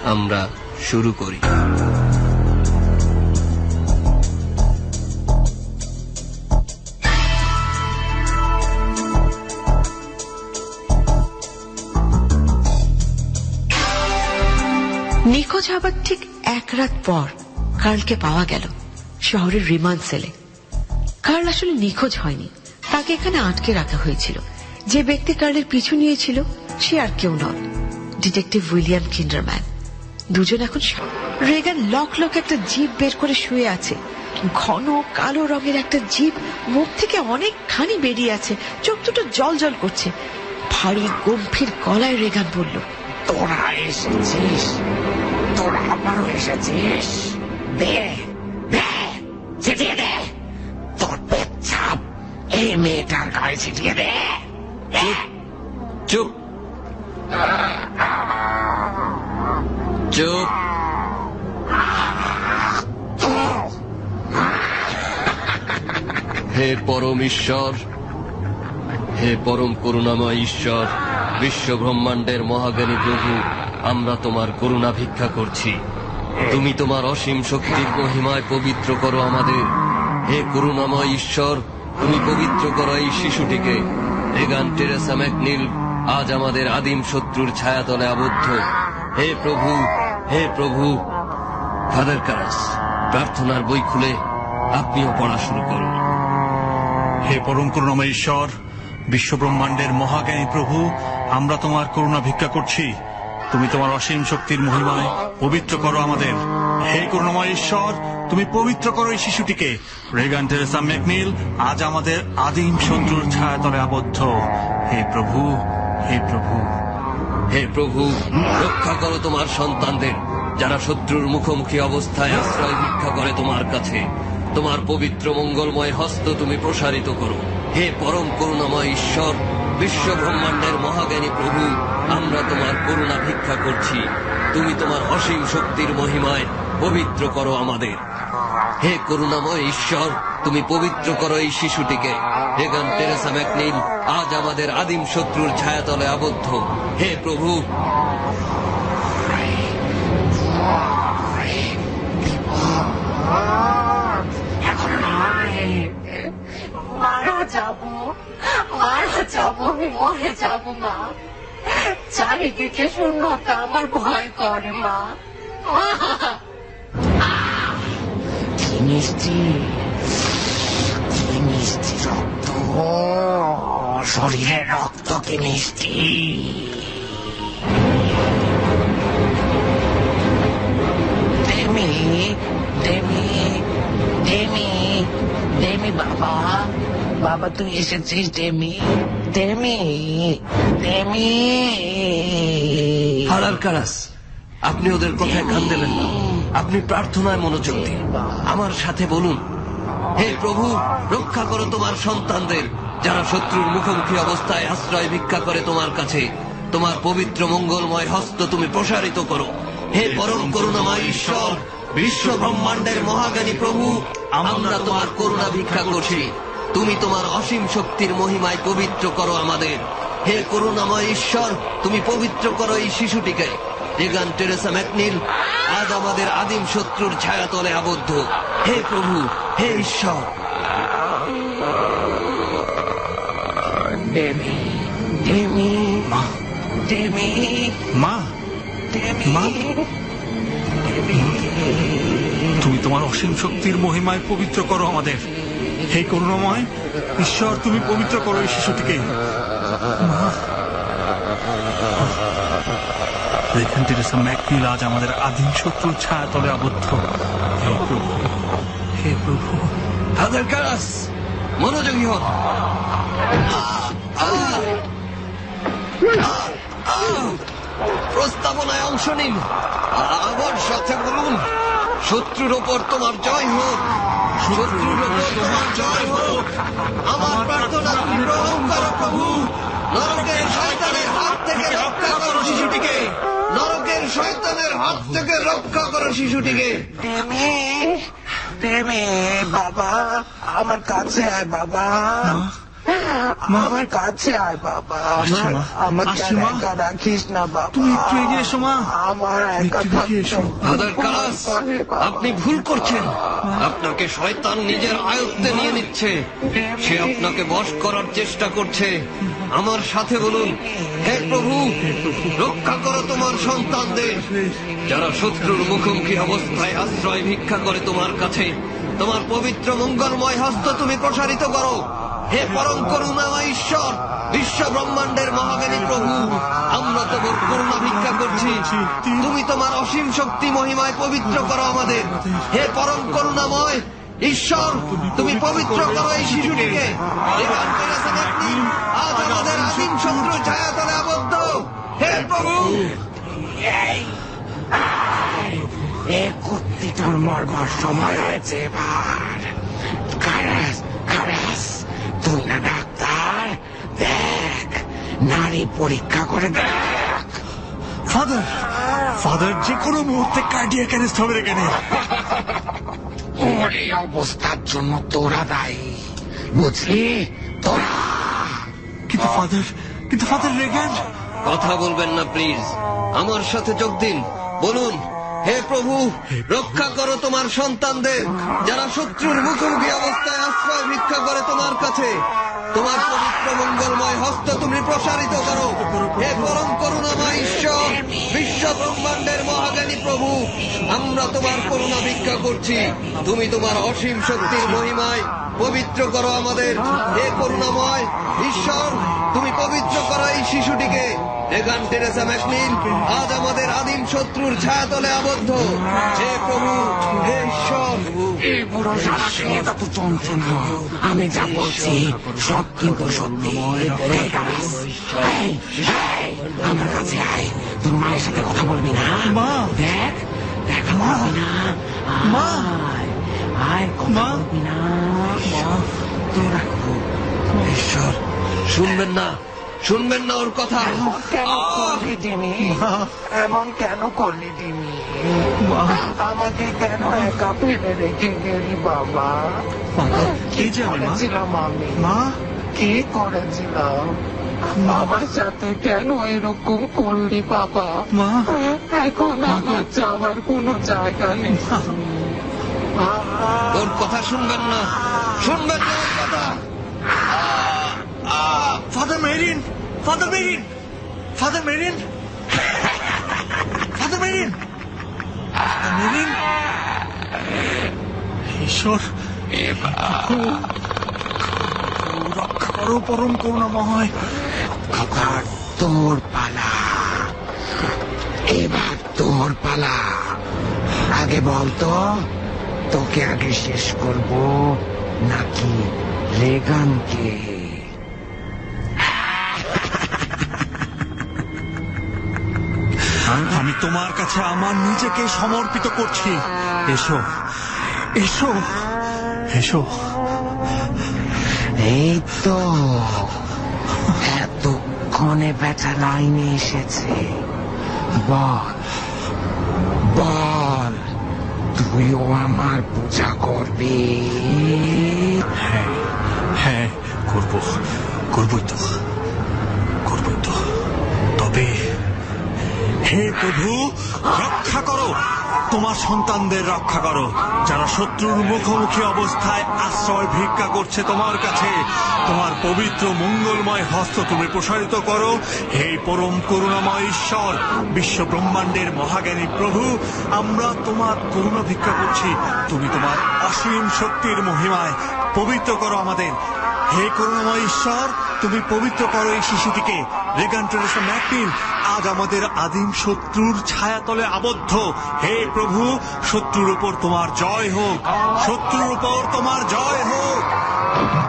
আমরা শুরু করি। নিখোঁজ হবার ঠিক এক রাত পর কার্লকে পাওয়া গেল শহরের রিমান্ড সেলে। কার্ল আসলে নিখোঁজ হয়নি, তাকে এখানে আটকে রাখা হয়েছিল। যে ব্যক্তি কার্লের পিছু নিয়েছিল সে আর কেউ নয়, ডিটেকটিভ উইলিয়াম কিন্ডারম্যান। দুজন এখন রেগান লক লক একটা জিভ বের করে শুয়ে আছে। ঘন কালো রঙের একটা জিভ মুখ থেকে অনেকখানি বেরিয়ে আছে, চোখ দুটো জল জল করছে। ভারী গম্ভীর গলায় রেগান বলল, তোরা এসেছিস, তোরা আবারও এসেছিস। দে দে, ছিটিয়ে দে তোর পেচ্ছাপ এই মেয়েটার গায়ে ছিটিয়ে দে। চুপ চুপ। হে পরম ঈশ্বর, হে পরম করুণাময় ঈশ্বর, বিশ্ব ব্রহ্মাণ্ডের মহাজ্ঞানী প্রভু, আমরা তোমার করুণা ভিক্ষা করছি। তুমি তোমার অসীম শক্তির মহিমায় পবিত্র করো আমাদের। হে করুণাময় ঈশ্বর, তুমি পবিত্র করো এই শিশুটিকে। রেগান টেরেসা ম্যাকনিল আজ আমাদের আদিম শত্রুর ছায়াতলে আবদ্ধ। হে প্রভু, হে প্রভু। ফাদার কারাস, প্রার্থনার বই খুলে আপনিও পড়া শুরু করুন। হে পরম করুণাময় ঈশ্বর, বিশ্ব ব্রহ্মাণ্ডের মহাজ্ঞানী প্রভু, আমরা তোমার করুণা ভিক্ষা করছি। তুমি তোমার অসীম শক্তির মহিমায় পবিত্র করো আমাদের। হে করুণাময় ঈশ্বর, তুমি পবিত্র করো এই শিশুটিকে। রেগান টেরেসা ম্যাকনিল আজ আমাদের আদিম শত্রুর ছায়াতলে আবদ্ধ। হে প্রভু, হে প্রভু। হে প্রভু, রক্ষা করো তোমার সন্তানদের, যারা শত্রুর মুখোমুখি অবস্থায় আশ্রয় ভিক্ষা করে তোমার কাছে। তোমার পবিত্র মঙ্গলময় হস্ত তুমি প্রসারিত করো। হে পরম করুণাময় ঈশ্বর, বিশ্ব ব্রহ্মাণ্ডের মহাজ্ঞানী প্রভু, আমরা তোমার করুণা ভিক্ষা করছি। তুমি তোমার অসীম শক্তির মহিমায় পবিত্র করো আমাদের। হে করুণাময় ঈশ্বর, তুমি পবিত্র করো এই শিশুটিকে। রেগান টেরেসা ম্যাকনিল আজ আমাদের আদিম শত্রুর ছায়াতলে আবদ্ধ। হে প্রভু। মারা যাবো, আমি মরে যাবো মা। চারিদিকে শূন্যতা, আমার ভয় করে মা। কি মিষ্টি, কি মিষ্টি রক্ত, শরীরের রক্ত কি মিষ্টি। ডেমি, ডেমি, ডেমি, ডেমি বাবা, বাবা তুই এসেছিস demi, demi, demi. Father Karras, আপনি ওদের কথায় কান দেবেন না, আপনি প্রার্থনায় মনোযোগ দিন। আমার সাথে বলুন, হে প্রভু, রক্ষা করো তোমার সন্তানদের, যারা শত্রুর মুখোমুখি অবস্থায় আশ্রয় ভিক্ষা করে তোমার কাছে। তোমার পবিত্র মঙ্গলময় হস্ত তুমি প্রসারিত করো। হে পরম করুণাময় ঈশ্বর, বিশ্ব ব্রহ্মাণ্ডের মহাজ্ঞানী প্রভু, আমরা তোমার করুণা ভিক্ষা করছি। তুমি তোমার অসীম শক্তির মহিমায় পবিত্র করো আমাদের। হে করুণাময় ঈশ্বর, তুমি পবিত্র করো এই শিশুটিকে। রেগান টেরেসা ম্যাকনিল আজ আমাদের আদিম শত্রুর ছায়াতলে আবদ্ধ। হে প্রভু, হে ঈশ্বর। ডেমি, ডেমি, ডেমি, মা, মা, তুমি তোমার অসীম শক্তির মহিমায় পবিত্র করো আমাদের। হে করুণাময় ঈশ্বর, তুমি পবিত্র করো এই শিশুটিকে। রেখান টেরেসা ম্যাকনিল আজ আমাদের আদিম শত্রুর ছায়াতলে আবদ্ধ। হে প্রভু, হে প্রভু। ফাদার কারাস, মনোযোগী হন। প্রস্তাবনায় অংশ নিন, আমার সাথে বলুন, শত্রুর ওপর তোমার জয় হোক, শত্রুর ওপর তোমার জয় হোক। আমার প্রার্থনা তুমি গ্রহণ করো প্রভু। নরকের শয়তানের হাত থেকে রক্ষা করো শিশুটিকে, নরকের শয়তানের হাত থেকে রক্ষা করো শিশুটিকে। ডেমি, ডেমি, বাবা, আমার কাছে আয় বাবা, আমার কাছে আয় বাবা, আমার একা রাখিস না বাবা। তুমি একটু এগিয়ে এসো মা, আমার একা ফাদার কারাস, আপনি ভুল করছেন। আপনাকে শয়তান নিজের আয়ত্তে নিয়ে নিচ্ছে, সে আপনাকে বশ করার চেষ্টা করছে। আমার সাথে বলুন, হে প্রভু, রক্ষা করো তোমার সন্তানদের, যারা শত্রুর মুখোমুখি অবস্থায় আশ্রয় ভিক্ষা করে তোমার কাছে। তোমার পবিত্র মঙ্গলময় হস্ত তুমি প্রসারিত করো। হে পরম করুণাময় ঈশ্বর, বিশ্ব ব্রহ্মাণ্ডের মহাজ্ঞানী প্রভু, আমরা তোমার করুণা ভিক্ষা করছি। তুমি তোমার অসীম শক্তি মহিমায় পবিত্র করো আমাদের। হে পরম করুণাময় ঈশ্বর, তুমি পবিত্র করো এই শিশুটিকে। রেগান টেরেসা ম্যাকনিল আজ আমাদের আদিম শত্রুর ছায়াতলে আবদ্ধ। হে প্রভু, এই কুত্তিটার মরবার সময় হয়েছে এবার। কারাস, কারাস, তুই না ডাক্তার, দেখ, নারী পরীক্ষা করে দেখ। ফাদার, ফাদার, যে কোনো মুহূর্তে কার্ডিয়াক অ্যারেস্ট হবে এখানে। ওর এই অবস্থার জন্য তোরা দায়ী, বুঝলি? তোরা। কিন্তু ফাদার রেগান। কথা বলবেন না প্লিজ, আমার সাথে যোগ দিন। বলুন, হে প্রভু, রক্ষা করো তোমার সন্তানদের, যারা শত্রুর মুখোমুখি অবস্থায় আশ্রয় ভিক্ষা করে তোমার কাছে। তোমার পবিত্র মঙ্গলময় হস্ত তুমি প্রসারিত করো। হে পরম করুণাময় ঈশ্বর, বিশ্ব ব্রহ্মাণ্ডের মহাজ্ঞানী প্রভু, আমরা তোমার করুণা ভিক্ষা করছি। তুমি তোমার অসীম শক্তির মহিমায় পবিত্র করো আমাদের। হে করুণাময় ঈশ্বর, তুমি পবিত্র করো এই শিশুটিকে। রেগান টেরেসা ম্যাকনিল আজ আমাদের আদিম শত্রুর ছায়াতলে আবদ্ধ। হে প্রভু, হে ঈশ্বর। এই বুড়ো সারা খেয়ে এত যন্ত্রণা, আমি যা বলছি সব কিন্তু সত্যি। এই কারাস, এই, এই, আমার কাছে আয়। তোর মায়ের সাথে কথা বলবি না? মা, দেখ, দেখা বলবি না? মা, আয়, কথা বলবি না? তোরা ঈশ্বর, শুনবেন না, শুনবেন না ওর কথা। কেন করলি ডিমি? এমন কেন করলি ডিমি? আমাকে কেন একা ফেলে রেখে গেলি বাবা? কি করেছিলাম আমি? কি করেছিলাম? আমার সাথে কেন এরকম করলি বাবা? এখন আমার যাওয়ার কোনো জায়গা নেই। ওর কথা শুনবেন না, শুনবেন না ওর কথা। Father marine, father marine, father marine, father marine, marine. ঈশ্বর, রক্ষা করো পরম করুণাময়। এবার তোর পালা, এবার তোর পালা। আগে বলতো, তোকে আগে শেষ করব নাকি রেগানকে? আমি তোমার কাছে আমার নিজেকে সমর্পিত করছি। এসো এসো এসো। এই তো এতক্ষণে বেটা লাইনে এসেছে। বল বল, তুইও আমার পূজা করবি? হ্যাঁ হ্যাঁ, করবই তো। তবে হে প্রভু, রক্ষা করো, তোমার সন্তানদের রক্ষা করো, যারা শত্রুর মুখোমুখি অবস্থায় আশ্রয় ভিক্ষা করছে তোমার কাছে। তোমার পবিত্র মঙ্গলময় হস্ত তুমি প্রসারিত করো। হে পরম করুণাময় ঈশ্বর, বিশ্ব ব্রহ্মাণ্ডের মহাজ্ঞানী প্রভু, আমরা তোমার করুণা ভিক্ষা করছি। তুমি তোমার অসীম শক্তির মহিমায় পবিত্র করো আমাদের। হে করুণাময় ঈশ্বর, তুমি পবিত্র করো এই শিশুটিকে। রেগান টেরেসা ম্যাকনিল আজ আমাদের আদিম শত্রুর ছায়াতলে আবদ্ধ। হে প্রভু, শত্রুর উপর তোমার জয় হোক, শত্রুর উপর তোমার জয় হোক।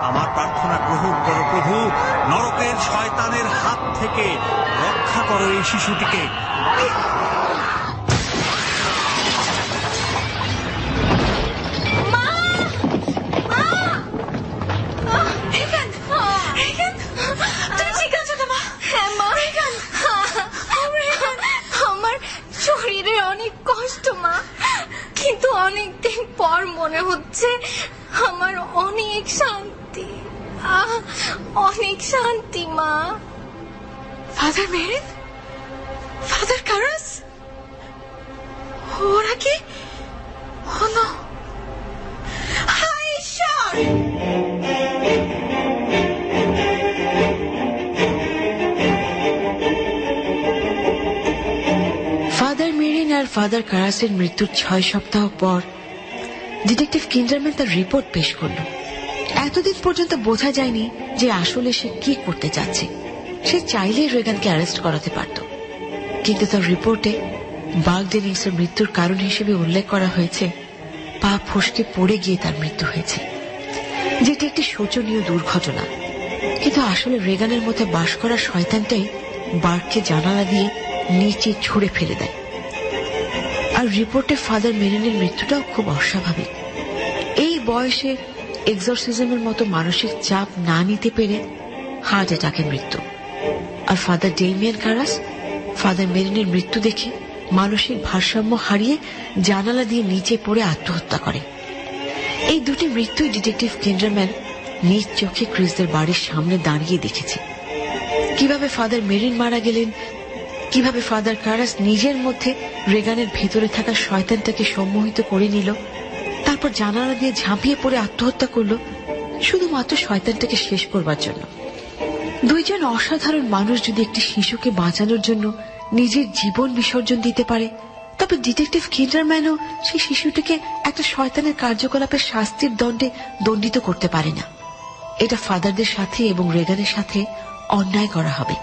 আমার প্রার্থনা গ্রহণ করো প্রভু, নরকের শয়তানের হাত থেকে রক্ষা করো এই শিশুটিকে। আমার শরীরে অনেক কষ্ট মা, কিন্তু অনেকদিন পর মনে হচ্ছে আমার অনেক শান্তি, অনেক শান্তি মা। ফাদার মেরিন, ফাদার কারাস, ওরা কি? ও না, হায় ঈশ্বর! ফাদার মেরিন আর ফাদার কারাসের মৃত্যুর 6 সপ্তাহ পর ডিটেকটিভ কিন্ডারম্যান তার রিপোর্ট পেশ করল। এতদিন পর্যন্ত বোঝা যায়নি যে আসলে সে কি করতে চাচ্ছে। সে চাইলেই রেগানকে অ্যারেস্ট করাতে পারত, কিন্তু তার রিপোর্টে বার্গ ডেনিংসের মৃত্যুর কারণ হিসেবে উল্লেখ করা হয়েছে পা ফসকে পড়ে গিয়ে তার মৃত্যু হয়েছে, যেটি একটি শোচনীয় দুর্ঘটনা। কিন্তু আসলে রেগানের মধ্যে বাস করা শয়তানটাই বার্গকে জানালা দিয়ে নিচে ছুঁড়ে ফেলে দেয়। আর রিপোর্টে ফাদার মেরিনের মৃত্যুটাও খুব অস্বাভাবিক। এই বয়সে এক্সরসিজমের মতো মানসিক চাপ না নিতে পেরে হার্ট অ্যাটাকের মৃত্যু। আর ফাদার ডেমিয়ান কারাস ফাদার মেরিনের মৃত্যু দেখে মানসিক ভারসাম্য হারিয়ে জানালা দিয়ে নিচে পড়ে আত্মহত্যা করে। এই দুটি মৃত্যুই ডিটেকটিভ কিন্ডারম্যান নিজ চোখে ক্রিসদের বাড়ির সামনে দাঁড়িয়ে দেখেছে। কিভাবে ফাদার মেরিন মারা গেলেন, কিভাবে ফাদার কারাস নিজের মধ্যে রেগানের ভেতরে থাকা শয়তানটাকে সম্মোহিত করে নিল, তারপর জানালা দিয়ে ঝাঁপিয়ে পড়ে আত্মহত্যা করল শুধুমাত্র শয়তানটাকে শেষ করবার জন্য। দুইজন অসাধারণ মানুষ যদি একটি শিশুকে বাঁচানোর জন্য নিজের জীবন বিসর্জন দিতে পারে, তবে ডিটেকটিভ কিন্ডারম্যানও সেই শিশুটিকে একটা শয়তানের কার্যকলাপের শাস্তির দণ্ডে দণ্ডিত করতে পারে না। এটা ফাদারদের সাথে এবং রেগানের সাথে অন্যায় করা হবে।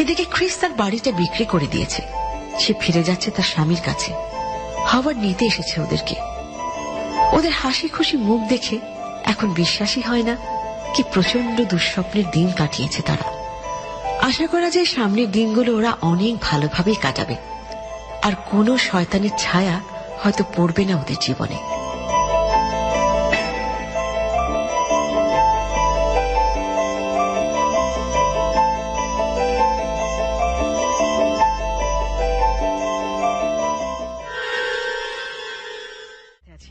এদিকে ক্রিস তার বাড়িটা বিক্রি করে দিয়েছে। সে ফিরে যাচ্ছে তার স্বামীর কাছে। হাওয়ার্ড নিতে এসেছে ওদেরকে। ওদের হাসি খুশি মুখ দেখে এখন বিশ্বাসই হয় না কি প্রচন্ড দুঃস্বপ্নের দিন কাটিয়েছে তারা। আশা করা যায় সামনের দিনগুলো ওরা অনেক ভালোভাবেই কাটাবে, আর কোনো শয়তানের ছায়া হয়তো পড়বে না ওদের জীবনে।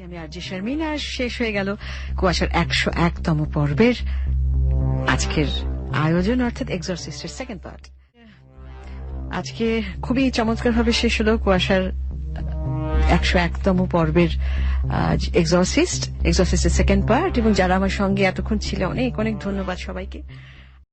আমি আরজি শারমিন, আর শেষ হয়ে গেল কুয়াশার 101তম পর্বের আজকের আয়োজন, অর্থাৎ এক্সরসিস্টের সেকেন্ড পার্ট। আজকে খুবই চমৎকার ভাবে শেষ হলো কুয়াশার 101তম পর্বের এক্সরসিস্টের সেকেন্ড পার্ট। এবং যারা আমার সঙ্গে এতক্ষণ ছিল, অনেক অনেক ধন্যবাদ সবাইকে।